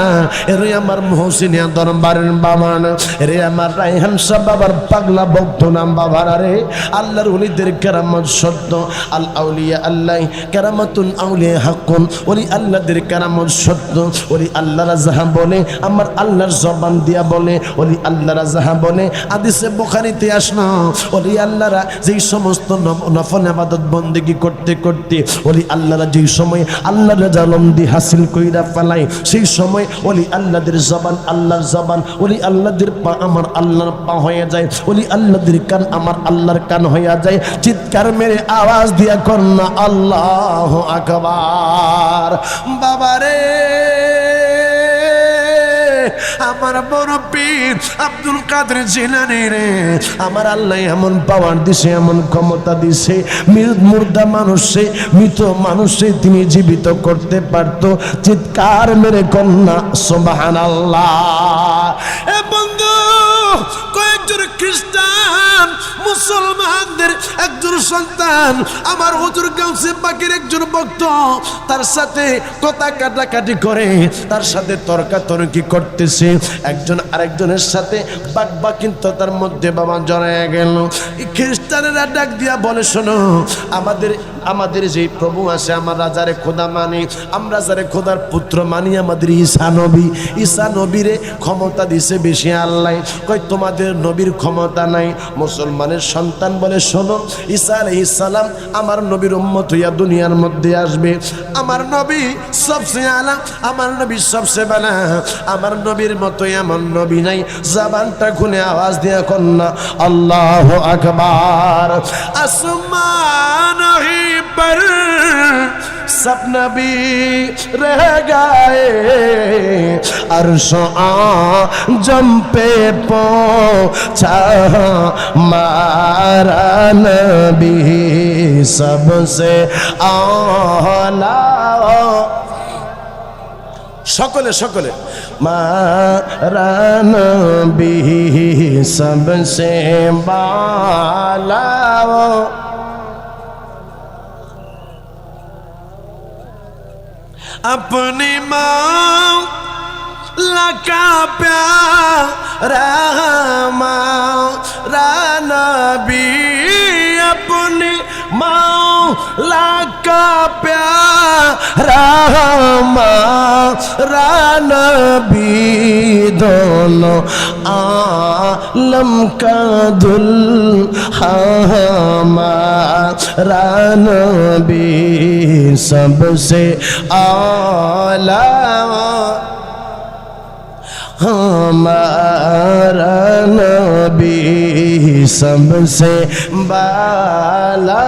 এরে আমার মহসিনিয়া দরবারের বাবারা, এরে আমার রায়হান শাহ বাবার পাগলা ভক্ত নাম বাবারা রে, আল্লাহর ওলিদের কেরামত সত্য। আল আউলিয়া আল্লাহ কেরামতুন আউলিয়া হাক্কুন, ওলি আল্লাহদের কেরামত সত্য। ওলি আল্লাহরা যাহা বলে আমার আল্লাহর জবান দিয়া বলে, ওলি আল্লাহরা যাহা বলে হাদিসে বুখারীতে আসলো, ওলি আল্লাহরা যেই সমস্ত নফল ইবাদত বন্দেগী করতে করতে ওলি আল্লাহরা যেই সময় আল্লাহর রাজালমদি হাসিল কইরা ফেলায় সেই সময় ওলি আল্লাহদের জবান আল্লাহর জবান, ওলি আল্লাহদের পা আমার আল্লাহর পা হয়ে যায়, ওলি আল্লাহদের কান আমার আল্লাহর কান হয়ে যায়। চিৎকার মেরে আওয়াজ দিয়া কর না আল্লাহু আকবার। বাবারে আমার বড় পীর আব্দুল কাদের জিলানী রে, আমার আল্লাহ এমন পাওয়ার দিছে, এমন ক্ষমতা দিছে, মুর্দা মানুষে মৃত মানুষে তিনি জীবিত করতে পারত। চিৎকার মেরে কন্যা সুবহানাল্লাহ। এ বন্ধু কয়েকজন খ্রিস্টান মুসলমানদের একজন সন্তান আমার হুজুর গাউসে পাকের একজন ভক্ত, তার সাথে কথা কাটাকাটি করে, তার সাথে তর্কাতর্কি করতেছে, একজন আরেকজনের সাথে বাকবা কিন্তু তার মধ্যে বাবা জড়ায় গেল। খ্রিস্টানেরা ডাক দিয়া বলে শোনো আমাদের যে প্রভু আছে আমরা যারে খোদা মানি, আমরা যারে খোদার পুত্র মানি আমাদের ঈসা নবীরে ক্ষমতা দিছে বেশি আল্লাহ। কই তোমাদের নবীর ক্ষমতা নাই। মুসলমানের সন্তান বলে শোনো ঈসা আলাইহিস সালাম আমার নবীর উম্মত হইয়া দুনিয়ার মধ্যে আসবে, আমার নবী সবচেয়ে আলা, আমার নবী সবচেয়ে বালা, আমার নবীর মতো এমন নবী নাই। জবানটা খুলে আওয়াজ দিয়া কন্যা আল্লাহু আকবার। আসমান ही पर सब नबी रह गए, अर्शो आजम पे पहुंचा हमारा नबी सबसे आला। সকলে সকলে मारा नबी सबसे बाला। अपनी मौला का प्यारा हमारा नबी, अपनी मौला का प्यारा हमारा नबी, दोनों आलम का दुल्हा हमारा नबी सबसे आला। हमारा नबी सबसे बाला।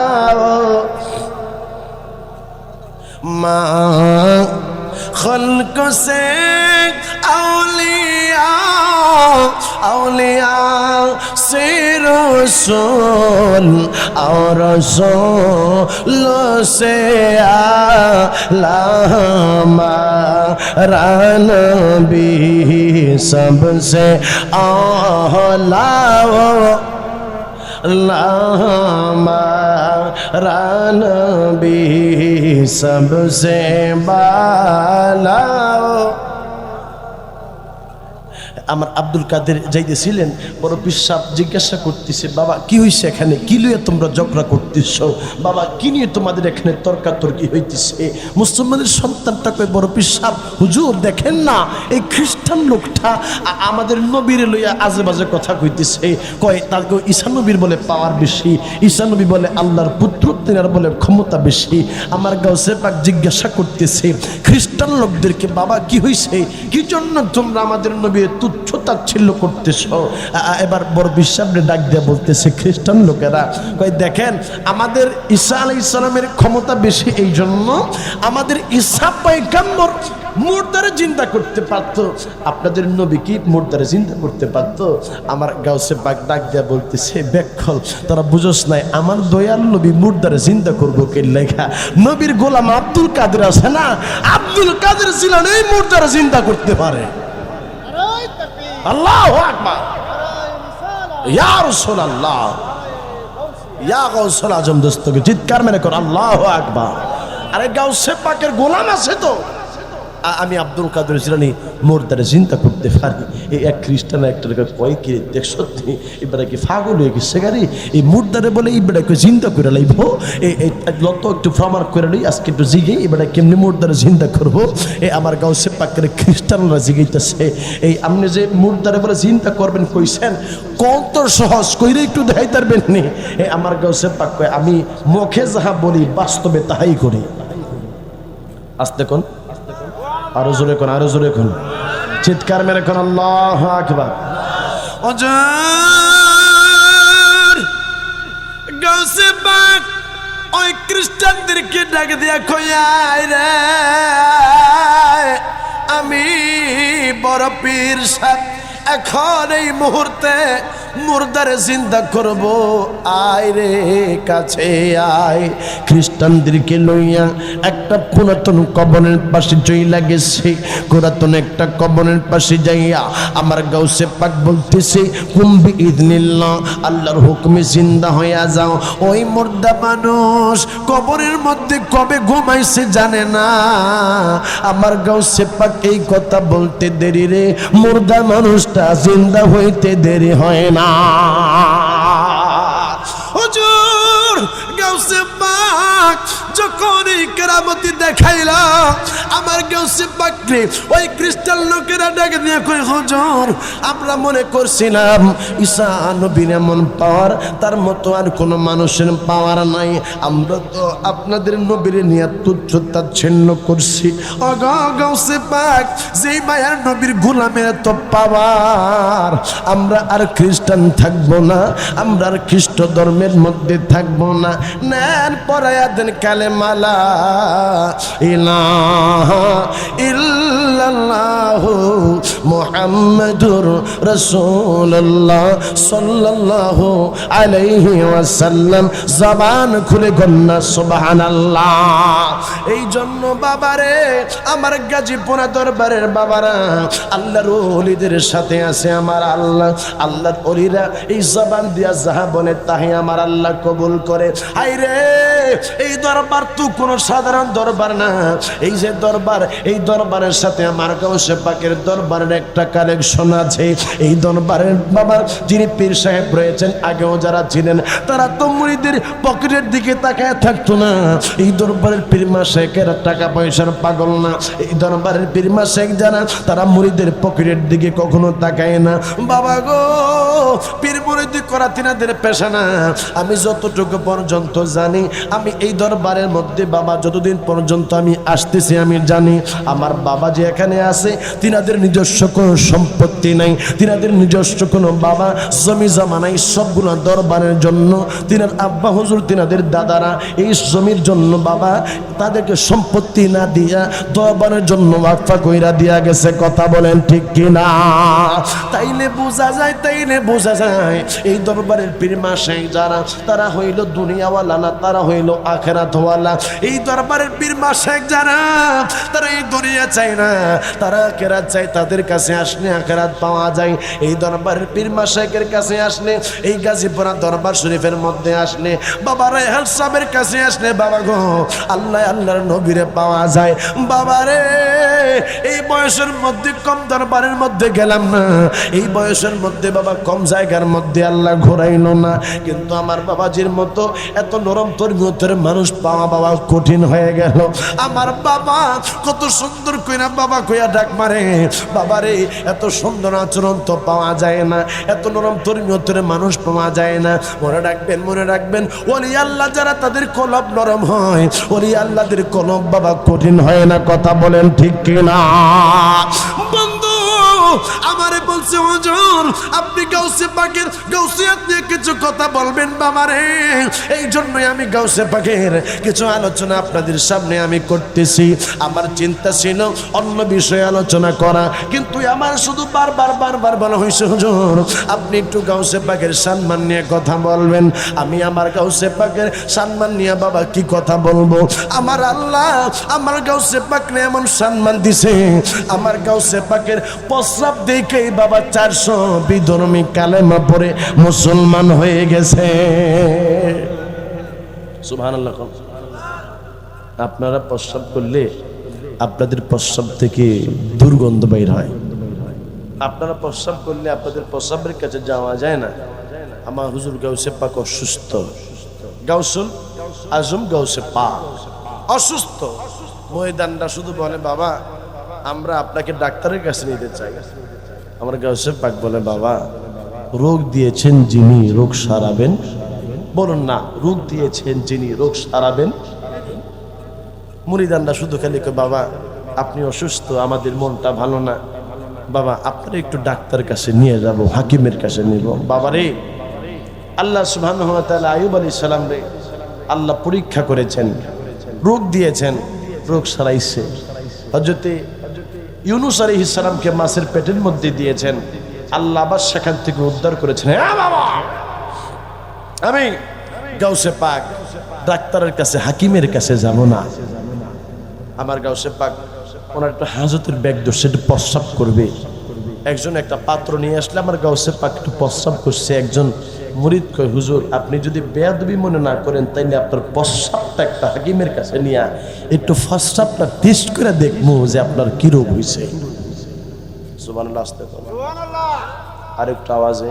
माँ खल्क से औलिया, औलिया से रसूल और रसूल से आला, हमारा नबी सबसे आला। हमारा नबी सबसे बाला। আমার আব্দুল কাদের যাইতেছিলেন, বড় পিসাব জিজ্ঞাসা করতেছে, বাবা কি হয়েছে এখানে, কি নিয়ে তোমরা ঝগড়া করতেছ, বাবা কি নিয়ে তোমাদের এখানে তর্কাতর্কি হইতেছে? মুসলমানের সন্তানটা কয়, বড় পিসাব হুজুর দেখেন না এই খ্রিস্টান লোকটা আমাদের নবীরে লইয়া আজে বাজে কথা কইতেছে। কয় তাকে ঈসা নবীর বলে পাওয়ার বেশি, ঈসা নবী বলে আল্লাহর পুত্র, তিনার বলে ক্ষমতা বেশি। আমার গাউসে পাক জিজ্ঞাসা করতেছে খ্রিস্টান লোকদেরকে, বাবা কি হয়েছে, কি জন্য তোমরা আমাদের নবীর তুচ্ছ-তাচ্ছিল্য করতেছ? এবার বড় বিশ্বাবরে ডাক দিয়ে বলতেছে, খ্রিস্টান লোকেরা কয় দেখেন আমাদের ঈসা আলাইহিস সালামের ক্ষমতা বেশি, এই জন্য আমাদের ঈসা পয়গম্বর মুর্দারে জিন্দা করতে পারত, আপনাদের নবী কি মুর্দারে জিন্দা করতে পারত? আমার গাউসে পাক ডাক দিয়া বলতেছে, বেক্ষল তোরা বুঝোস নাই, আমার দয়াল নবী মুর্দারে জিন্দা করবো কে লেখা? নবীর গোলাম আব্দুল কাদের আছে না, আব্দুল কাদের ছিলেন এই মুর্দারে জিন্দা করতে পারে। আল্লাহু আকবার, ইয়া রাসূলুল্লাহ, ইয়া গাউসুল আজম, দোস্তকে চিৎকার মেরে কর আল্লাহু আকবার। আরে গাউসে পাকের গোলাম আছে তো, আমি আব্দুল কাদের জিলানী মুর্দারে চিন্তা করতে পারি। এই এক খ্রিস্টান একটা কয় কি দেখ সত্যি এবারে কি ফাগল হয়ে গেছে গাড়ি, এই মুর্দারে বলে এবারে চিন্তা করে লাইব, এই লত একটু প্রমাণ করে লই আজকে একটু জিগে এবারে কেমনি মুর্দারে চিন্তা করবো। এই আমার গাউসে পাকের খ্রিস্টানরা জিগাইতেছে, এই আপনি যে মুর্দারে বলে চিন্তা করবেন কইছেন, কত সহজ কইরে একটু দেখাই পারবেন নি? এই আমার গাউসে পাক কয়, আমি মুখে যাহা বলি বাস্তবে তাহাই করি। আসতে কোন আরো জোরে কোন, আরো জোরে কোন, চিৎকার মেরে কোন আল্লাহু আকবার। ওজার গাউসে পাক ওই খ্রিস্টানদেরকে ডাক দিয়া কইয়াই রে, আমি বড় পীর সাহেব এখন এই মুহূর্তে মুর্দারে জিন্দা করব, আয় রে কাছে আয়। খ্রিস্টানদেরকে লইয়া একটা পুরাতন কবরের পাশে চইলা গেছে, পুরাতন একটা কবরের পাশে যাইয়া আমার গাউসে পাক বলতেছে, কুম্বি ইদনিল্লাহ, আল্লাহর হুকমে জিন্দা হইয়া যাও। ওই মুর্দা মানুষ কবরের মধ্যে কবে ঘুমাইছে জানে না। আমার গাউসে পাক এই কথা বলতে দেরি রে, মুর্দা মানুষটা জিন্দা হইতে দেরি হয় না। হুজুর গাউসে পাক যখন এই কেরামতি দেখাইলা, আমার গাউসে পাক রে ওই খ্রিস্টান লোকেরা ডাকে দিয়ে কই, হুজুর আমরা মনে করছিলাম ঈসা নবীর এমন পাওয়ার তার মতো আর কোনো মানুষের পাওয়ার নাই, আমরা তো আপনাদের নবীর নিয়ে তুচ্ছ-তাচ্ছিল্য করছি। ওগো গাউসে পাক, যেই মায়ার নবীর গোলামের এত পাওয়ার, আমরা আর খ্রিস্টান থাকবো না, আমরা আর খ্রিস্ট ধর্মের মধ্যে থাকবো না। নেন পরায়া দেন কালেমা লা ইলাহা ইল্লাল্লাহু মুহাম্মাদুর রাসূলুল্লাহ সাল্লাল্লাহু আলাইহি ওয়াসাল্লাম। জবান খুলে গন্না সুবহানাল্লাহ। এই জন্য বাবারে, আমার গাজীপুরা দরবারের বাবারা, আল্লাহর ওলিদের সাথে আছে আমার আল্লাহ। আল্লাহর ওলিরা এই জবান দিয়া যাহা বলে তাই আমার আল্লাহ কবুল করে। হায়রে এই দরবার তো কোনো সাধারণ দরবার না, এই যে দরবার, এই দরবারের সাথে আমার গাউসে পাকের দরবারের একটা কালেকশন আছে। এই দরবারের বাবা যিনি পীর সাহেব রয়েছেন, আগেও যারা ছিলেন তারা তো মুরিদের পকেটের দিকে তাকায় থাকতো না। এই দরবারের পীর মাশায়েখের টাকা পয়সার পাগল না, এই দরবারের পীর মাশায়েখ যারা তারা মুরিদের পকেটের দিকে কখনো তাকায় না। বাবা গো, পীর মুরিদি করা তিনাদের পেশা না। আমি যতটুকু পর্যন্ত জানি, আমি এই দরবারের মধ্যে বাবা যতদিন পর্যন্ত আমি আসতেছি আমি জানি, আমার বাবা যে এখানে আছে তিনাদের নিজস্ব কোনো সম্পত্তি নাই, তিনাদের নিজস্ব কোনো বাবা জমি জমা নাই, সবগুলো দরবারের জন্য। তিনার আব্বা হুজুর, তিনাদের দাদারা এই জমির জন্য বাবা তাদেরকে সম্পত্তি না দিয়া দরবারের জন্য ওয়াকফা কইরা দিয়া গেছে। কথা বলেন ঠিক কিনা? তাইলে বোঝা যায়, তাইলে বোঝা যায় এই দরবারের পীর মাশায়েখ যারা তারা হইল দুনিয়াওয়ালা না, তারা হইল আখিরাতওয়ালা। এই দরবারের পীর মাশায়েখ যারা তারা এই দুনিয়া চায় না, তারা আখিরাত চায়। তাদের কাছে আসলে আখিরাত পাওয়া যায়। এই দরবারের পীর মাশায়েখের কাছে আসলে, এই গাজীপুরা দরবার শরীফের মধ্যে আসলে, বাবা রায়হান সাহেবের কাছে আসলে বাবা গো আল্লাহ আল্লাহর নবীরে পাওয়া যায়। বাবারে এই বয়সের মধ্যে কম দরবারের মধ্যে গেলাম না, এই বয়সের মধ্যে বাবা কম জায়গার মধ্যে আল্লাহ ঘোরাইলো না, কিন্তু আমার বাবাজির মতো এত নরম তরবিয়তের মানুষ পাওয়া বাবা কঠিন হয়ে গেল। আমার বাবা কত সুন্দর কইরা বাবা কইয়া ডাক মারে, বাবারে এত সুন্দর আচরণ তো পাওয়া যায় না, এত নরম তরবিয়তের মানুষ পাওয়া যায় না। মনে রাখবেন, মনে রাখবেন, ওলি আল্লাহ যারা তাদের কলব নরম হয়, ওলি আল্লাহদের কলব বাবা কঠিন হয় না। কথা বলেন ঠিক কিনা? বন্ধু আমারে বলছে হুজুর আপনি গাউসে পাকের গাউসিয়াত নিয়ে কিছু কথা বলবেন বাবারে, এই জন্যই আমি গাউসে পাকের কিছু আলোচনা আপনাদের সামনে আমি করতেছি। আমার চিন্তা ছিল অন্য বিষয়ে আলোচনা করা, কিন্তু আমার শুধু বারবার বলা হয়েছে হুজুর আপনি একটু গাউসে পাকের সম্মান নিয়ে কথা বলবেন। আমি আমার গাউসে পাকের সম্মান নিয়ে বাবা কি কথা বলবো? আমার আল্লাহ আমার গাউসে পাকরে এমন সম্মান দিছে, আমার গাউসে পাকের প্রস্রাব দেখেই বাবা 400 বিধর্মী কালেমা পড়ে মুসলমান হয়ে গেছে। সুবহানাল্লাহ। আপনারা প্রস্রাব করলে আপনাদের প্রস্রাব থেকে দুর্গন্ধ বের হয়, আপনারা প্রস্রাব করলে আপনাদের প্রস্রাবের কাছে যাওয়া যায় না। আমার হুজুর গাউসে পাক অসুস্থ, গাউসুল আজম গাউসে পাক অসুস্থ। ময়দানটা শুধু বলে বাবা আমরা আপনাকে ডাক্তারের কাছে নিতে চাই। আমার গাউসে পাক বলে বাবা রোগ দিয়েছেন যিনি রোগ সারাবেন, বলুন না রোগ দিয়েছেন যিনি রোগ সারাবেন। মুরিদানরা শুধু খালি কয় বাবা আপনি অসুস্থ, আমাদের মনটা ভালো না, বাবা আপনারা একটু ডাক্তারের কাছে নিয়ে যাব, হাকিমের কাছে নিব। বাবারে আল্লাহ সুবহানাহু ওয়া তাআলা আইয়ুব আলাইহিস সালাম রে আল্লাহ পরীক্ষা করেছেন, রোগ দিয়েছেন, রোগ সারাইছে। হযরত ইউনূস আলাইহিস সালামকে মাছের পেটের মধ্যে দিয়েছেন, আল্লাহ আবার সেখান থেকে উদ্ধার করেছেন। হ্যাঁ বাবা আমি গাউসে পাক ডাক্তারের কাছে হাকিমের কাছে যাব না। আমার গাউসে পাক ওনার একটা হাজতের ব্যাগ ধরছে, একটু প্রস্রাব করবে। একজন একটা পাত্র নিয়ে আসলে আমার গাউসে পাক একটু প্রস্রাব করছে। একজন মুরিদ কয় হুজুর আপনি যদি বেয়াদবি মনে না করেন তাইলে আপনার প্রস্রাবটা একটা হাকিমের কাছে নিয়ে একটু প্রস্রাবটা টেস্ট করে দেখবো যে আপনার কি রোগ হয়েছে। সুবহানাল্লাহ। সুবহানাল্লাহ। আর একটু আওয়াজে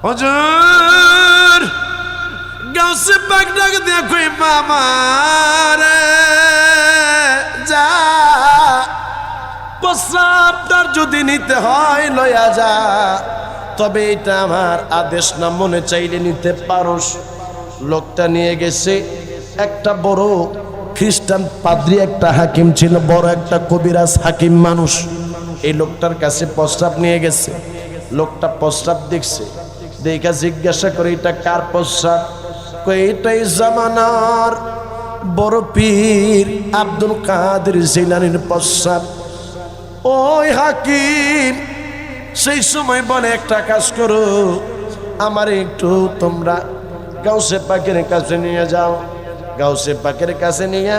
হুজুর গাউসে পাক ডাক দিয়া কই মামা রে যা প্রস্রাবটার যদি নিতে হয় লয়া যা, তবে এটা আমার আদেশ না, মনে চাইলে নিতে পারোস। লোকটা নিয়ে গেছে, একটা বড় খ্রিস্টান পাদ্রী একটা হাকিম ছিল, বড় একটা কবিরাজ হাকিম মানুষ। এই লোকটার কাছে প্রস্রাব নিয়ে গেছে। লোকটা প্রস্রাব দেখছে, দেখা জিজ্ঞাসা করে এটা কার প্রস্রাব? এটাই জামানার বড় পীর আব্দুল কাদের জিলানীর প্রস্রাব। ওই হাকিম সেই সময় বলে একটা কাজ করো, আমার একটু তোমরা গাউসে পাকের কাছে নিয়ে যাও। গাউসে পাকের কাছে নিয়ে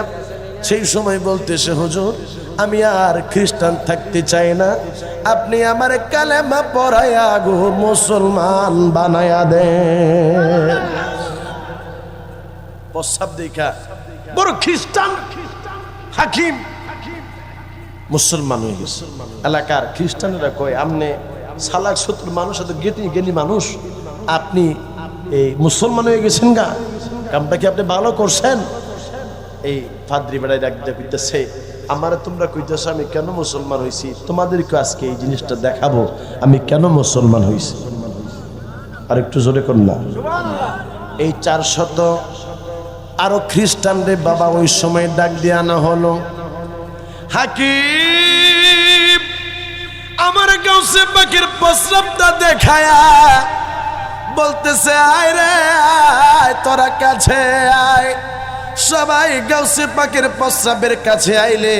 সেই সময় বলতেছে হুজুর আমি আর খ্রিস্টান থাকতে চাই না, আপনি আমার কালেমা পড়াইয়া গো মুসলমান বানায়া দেন। প্রস্রাব দেখা বড় খ্রিস্টান হাকিম মুসলমান হয়ে গেছে। এলাকার খ্রিস্টানেরা কয় আমনে সালাক শত্রু মানুষ, এত জ্ঞানী মানুষ, আপনি এই মুসলমান হয়ে গেছেন গা, কামটা কি আপনি ভালো করছেন? এই পাদ্রী বেড়ায় ডাক দিতেছে আমারে তোমরা কইতেছো আমি কেন মুসলমান হয়েছি, তোমাদেরকে আজকে এই জিনিসটা দেখাবো আমি কেন মুসলমান হয়েছি। আর একটু জোরে কর না। এই 400 আরো খ্রিস্টানদের বাবা ওই সময় ডাক দিয়ে আনা হলো। হাকিম আমার গাউসে পাকের প্রস্রাবটা দেখায়া বলতেছে আয় রে আয়, তোরা কাছে আয়। সবাই গাউসে পাকের প্রস্রাবের কাছে আইলে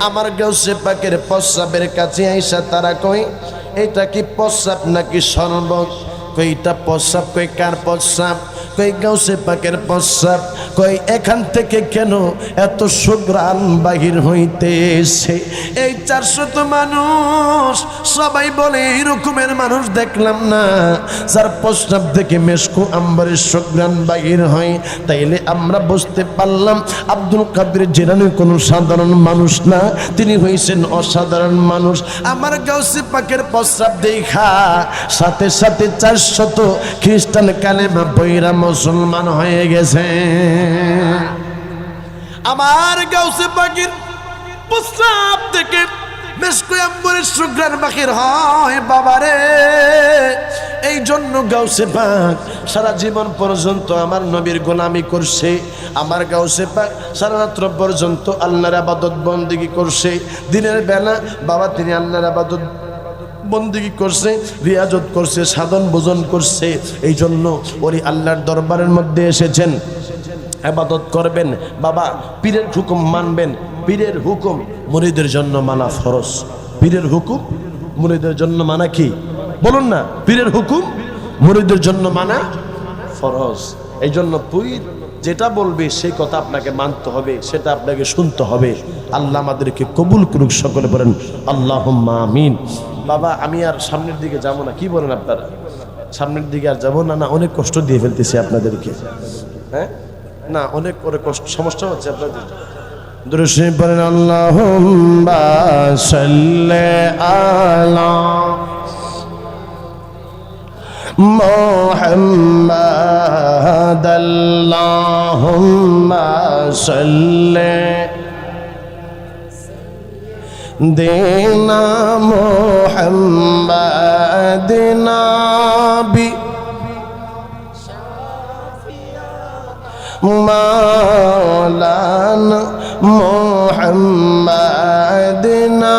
আমার গাউসে পাকের প্রস্রাবের কাছে আইসা তারা কই এটা কি প্রস্রাব নাকি শরবত? কইটা প্রস্রাব। কই কার প্রস্রাব? কই গাউসে পাকের প্রস্রাব। কই এখান থেকে কেন এত সুঘ্রাণ বাহির হইতেছে? এই 400 মানুষ সবাই বলে এই রকমের মানুষ দেখলাম না যার প্রস্রাব থেকে মেশকু আম্বরের সুঘ্রাণ বাহির হয়। তাইলে আমরা বুঝতে পারলাম আব্দুল কাদের জিলানী কোনো সাধারণ মানুষ না, তিনি হইছেন অসাধারণ মানুষ। আমার গাউসে পাকের প্রস্রাব দেখা সাথে সাথে 400 খ্রিস্টান কালেমা পয়রা মুসলমান হয়ে গেছে। আমার গাউসে পাকের প্রস্রাব থেকে মেশকু আম্বরের সুঘ্রাণ বাহির হয় বাবারে। এই জন্য গাউসে পাক সারা জীবন পর্যন্ত আমার নবীর গোলামি করছে। আমার গাউসে পাক সারা রাত্র পর্যন্ত আল্লাহর ইবাদত বন্দেগী করছে। দিনের বেলা বাবা তিনি আল্লাহর ইবাদত বন্দেগী করছে, রিয়াজত করছে, সাধন ভোজন করছে। এই জন্য ওই আল্লাহর দরবারের মধ্যে এসেছেন, ইবাদত করবেন বাবা, পীরের হুকুম মানবেন। পীরের হুকুম মুরিদের জন্য মানা ফরজ। পীরের হুকুম মুরিদের জন্য মানা কি? বলুন না, পীরের হুকুম মুরিদের জন্য মানা ফরজ। এই জন্য পীর যেটা বলবে সেই কথা আপনাকে মানতে হবে, সেটা আপনাকে শুনতে হবে। আল্লাহ আমাদেরকে কবুল করুক, সকলে বলেন আল্লাহুম্মা আমিন। বাবা আমি আর সামনের দিকে যাব না, কি বলেন আপনারা? সামনের দিকে আর যাব না? না অনেক কষ্ট দিয়ে ফেলতেছি আপনাদেরকে, হ্যাঁ না অনেক করে কষ্ট, সমস্যা হচ্ছে আপনাদের। দুরূদ শরীফ পড়েন আল্লাহুম্মা সাল্লি আলা মুহাম্মাদ আল্লাহুম্মা সাল্লি দেনা মুহাম্মাদ নবী মাওলানা মুহাম্মাদিনা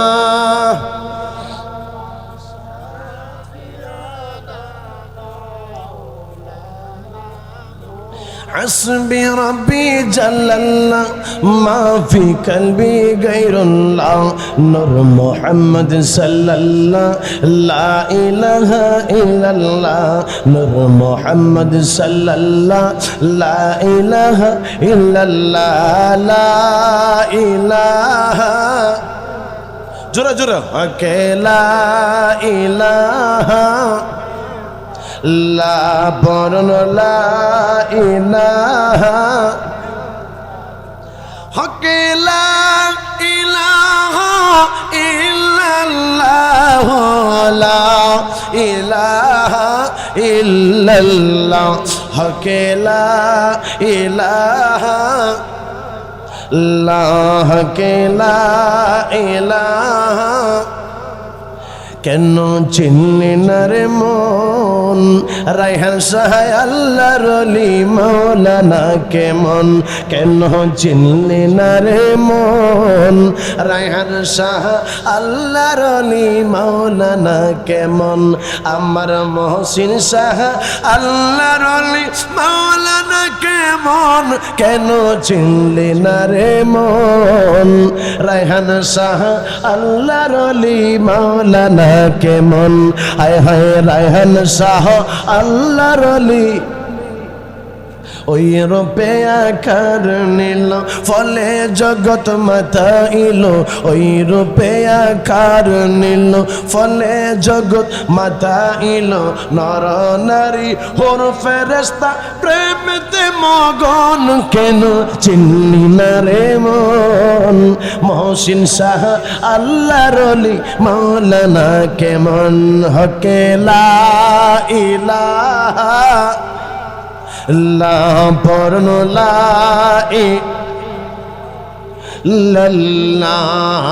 حسبي ربي جل الله ما في قلبي غير الله نور محمد صلى الله لا إله إلا الله نور محمد صلى الله لا إله إلا الله لا إله جرى جرى لا إله লা বরণ লা ইলাহা হকে লা ইলাহা ইল্লাল্লাহ লা ইলাহা ইল্লাল্লাহ হকে লা ইলাহা লা হকে লা ইলাহা কেন চিনলি না রে মন রায়হান শাহ আল্লাহর ওলি মাওলানা কেমন? কেন চিনলি না রে মন রায়হান শাহ আল্লাহর ওলি মাওলানা কেমন? আমার মহসিন শাহ আল্লাহর ওলি মাওলানা কেমন? কেন চিনলি না রে মন রায়হান শাহ আল্লাহর ওলি মাওলানা কেমন? হায় হায় রায়হান শাহ আল্লাহর ওলি ওই রূপে আকার নিল ফলে জগৎ মাতাইল। ওই রূপে আকার নিল ফলে জগৎ মাতাইল। নর নারী হোর ফেরেশতা প্রেমেতে মগন কেন চিনলি না রে মন মহসিন শাহ আল্লাহর ওলি মাওলানা কেমন? হকে লা ইলাহা লা পরন লা ইল্লাল্লাহ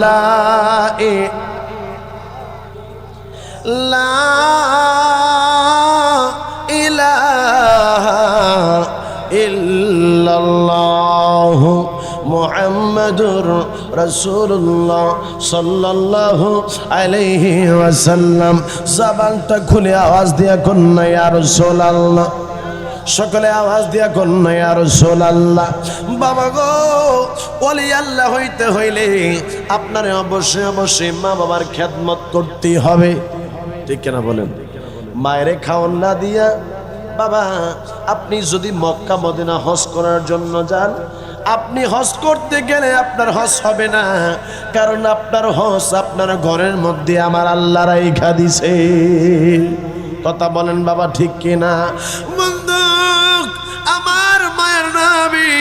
লা ইলাহা ইল্লাল্লাহ মুহাম্মাদুর রাসূলুল্লাহ সাল্লাল্লাহু আলাইহি ওয়াসাল্লাম। জবানটা খুলে আওয়াজ দিয়া কন্যা ইয়া রাসূলুল্লাহ। সকলে আওয়াজ দিয়া কন্যা ইয়া রাসূলুল্লাহ। বাবা গো, ওলি আল্লাহ হইতে হইলে আপনারে অবশ্যই অবশ্যই মা বাবার খেদমত করতেই হবে, ঠিক কিনা বলেন? মায়েরে খাওয়ান না দিয়া বাবা আপনি যদি মক্কা মদিনা হজ করার জন্য যান, আপনি হজ করতে গেলে আপনার হজ হবে না, কারণ আপনার হজ আপনার ঘরের মধ্যে আমার আল্লাহ রাইখা দিছে। কথা বলেন বাবা, ঠিক কিনা? বন্ধু, আমার মায়ের নবী,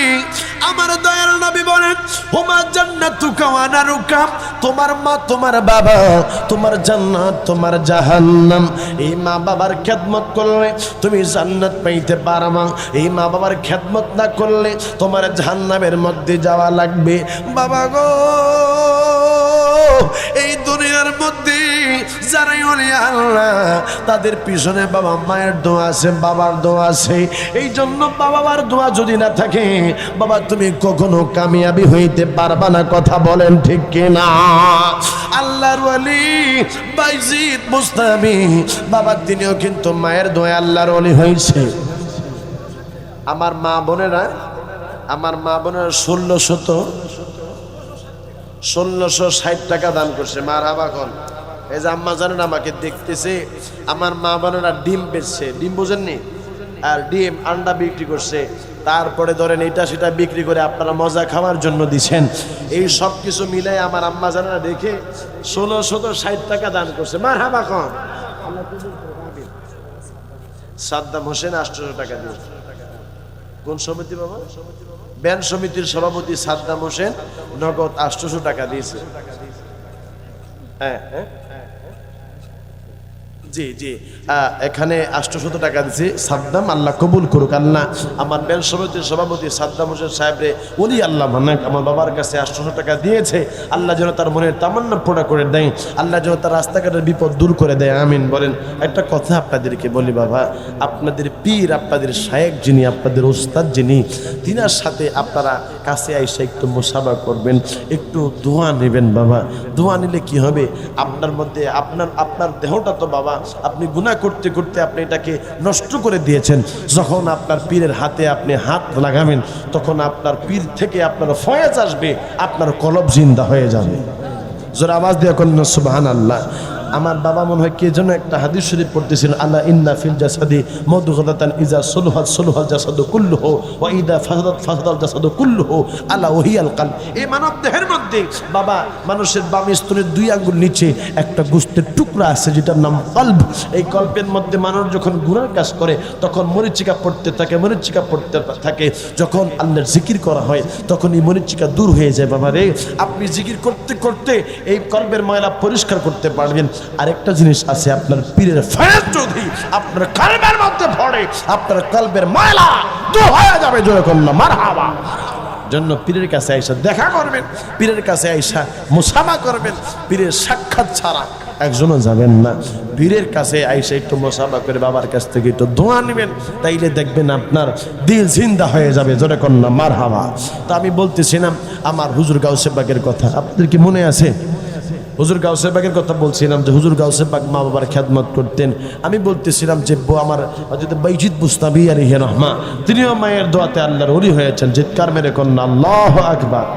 আমার দয়াল নবী বলেন, ওমা জান্নাতুকা ওয়া নারুকা, তোমার মা তোমার বাবা, তোমার জান্নাত তোমার জাহান্নাম। এই মা বাবার খেদমত করলে তুমি জান্নাত পাইতে পারবা, এই মা বাবার খেদমত না করলে তোমার জাহান্নামের মধ্যে যাওয়া লাগবে। বাবা গো, এই দুনিয়ার মধ্যে যারাই ওলি আল্লাহ তাদের পিছনে বাবা মায়ের দোয়া আছে, বাবার দোয়া আছে। এই জন্য বাবার দোয়া যদি না থাকে বাবা তুমি কখনো কামিয়াবি হইতে পারবা না। কথা বলেন ঠিক কিনা? আল্লাহর ওলি বাইজিদ বুস্তামি বাবা তিনিও কিন্তু মায়ের দোয়া আল্লাহর ওলি হয়েছে। আমার মা বোনেরা 1660 টাকা দান করছে। মারহাবা কোন? এই যে আম্মা জানেন আমাকে দেখতেছে, আমার মা বোনেরা ডিম বেচছে, ডিম বোঝেননি? আর ডিম আন্ডা বিক্রি করছে, তারপরে ধরেন এটা সেটা বিক্রি করে আপনারা মজা খাওয়ার জন্য দিচ্ছেন। এই সব কিছু মিলাই আমার আম্মা জানেরা দেখে 1660 টাকা দান করছে। মারহাবা কোন? সাদ্দাম হোসেন 800 টাকা দিয়েছে। কোন সমিতি বাবা? ব্যান সমিতির সভাপতি সাদ্দাম হোসেন নগদ 800 টাকা দিয়েছে। হ্যাঁ হ্যাঁ জি জি, এখানে 800 টাকা দিয়েছে সাদ্দাম, আল্লাহ কবুল করুক। আল্লাহ আমার ব্যান সমিতির সভাপতি সাদ্দাম হোসেন সাহেবরে উনি আল্লাহ মানে আমার বাবার কাছে 800 টাকা দিয়েছে। আল্লাহ যেন তার মনের তামান্না পুরা করে দেয়, আল্লাহ যেন তার রাস্তাঘাটের বিপদ দূর করে দেয়, আমিন বলেন। একটা কথা আপনাদেরকে বলি বাবা, আপনাদের পীর, আপনাদের শায়েখ যিনি, আপনাদের ওস্তাদ যিনি, তিনার সাথে আপনারা কাছে আইসা একটু মুসাফা করবেন, একটু দোয়া নেবেন বাবা। দোয়া নিলে কি হবে? আপনার মধ্যে আপনার দেহটা তো বাবা আপনি গুনাহ করতে করতে আপনি এটাকে নষ্ট করে দিয়েছেন। যখন আপনার পীরের হাতে আপনি হাত লাগাবেন তখন আপনার পীর থেকে আপনার ফয়েজ আসবে, আপনার কলব জিন্দা হয়ে যাবে। জোরে আওয়াজ দিয়ে কোন সুবহানাল্লাহ। আমার বাবা মনে হয় কে যেন একটা হাদিস শরীফ পড়তেছিল, আল্লাহ ইন্না ফিল জাসাদি মুদগাতান ইজা সুলহাত সুলহাল জাসাদু কুল্লুহু ওয়া ইদা ফাসাদাত ফাসাদাল জাসাদু কুল্লুহু আলা ওহিয়াল কলব। এই মানব দেহের মধ্যে বাবা মানুষের বাম স্তনের 2 আঙ্গুল নিচে একটা গোশতের টুকরা আছে যেটার নাম কলব। এই কলবের মধ্যে মানুষ যখন গুনার কাজ করে তখন মরিচিকা পড়তে থাকে। যখন আল্লাহর জিকির করা হয় তখন এই মরিচিকা দূর হয়ে যায়। বাবা রে, আপনি জিকির করতে করতে এই কলবের ময়লা পরিষ্কার করতে পারবেন। আরেকটা জিনিস আছে, আপনার পীরের ফয়েজ যদি আপনার কলবের মধ্যে পড়ে আপনার কলবের ময়লা দূর হয়ে যাবে। জোরে কন্যা মারহাবা। জন্য পীরের কাছে আইসা দেখা করবেন, পীরের কাছে আইসা মুসাফা করবেন। পীরের সাক্ষাৎ ছাড়া একজনও যাবেন না। পীরের কাছে আইসা একটু মুসাফা করে বাবার কাছ থেকে একটু দোয়া নেবেন, তাইলে দেখবেন আপনার দিল জিন্দা হয়ে যাবে। জোরে কন্যা মারহাবা। তো আমি বলতেছিলাম আমার হুজুর গাউসে পাকের কথা, আপনাদের কি মনে আছে? হুজুর গাউসে পাকের কথা বলছিলাম যে হুজুর গাউসে পাক মা বাবার খেদমত করতেন। আমি বলতেছিলাম যে আমার যদি বাইজিদ বুস্তামি আলাইহি রহমা, তিনিও মায়ের দোয়াতে আল্লাহর ওলি হয়েছেন। চিৎকার মেরে কন্যা আল্লাহু আকবার।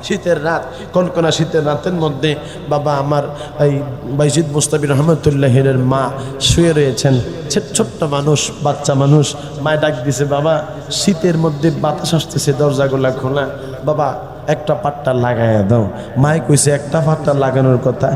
শীতের রাত, কনকনা শীতের রাতের মধ্যে বাবা আমার এই বাইজিদ মুস্তাবি রহমতুল্লাহের মা শুয়ে রয়েছেন। ছোট্ট মানুষ, বাচ্চা মানুষ। মায় ডাক দিছে, বাবা শীতের মধ্যে বাতাস আসতেছে, দরজাগুলা খোলা, বাবা একটা পাট্টা লাগাইয়া দাও। মায় কইছে একটা পাট্টা লাগানোর কথা।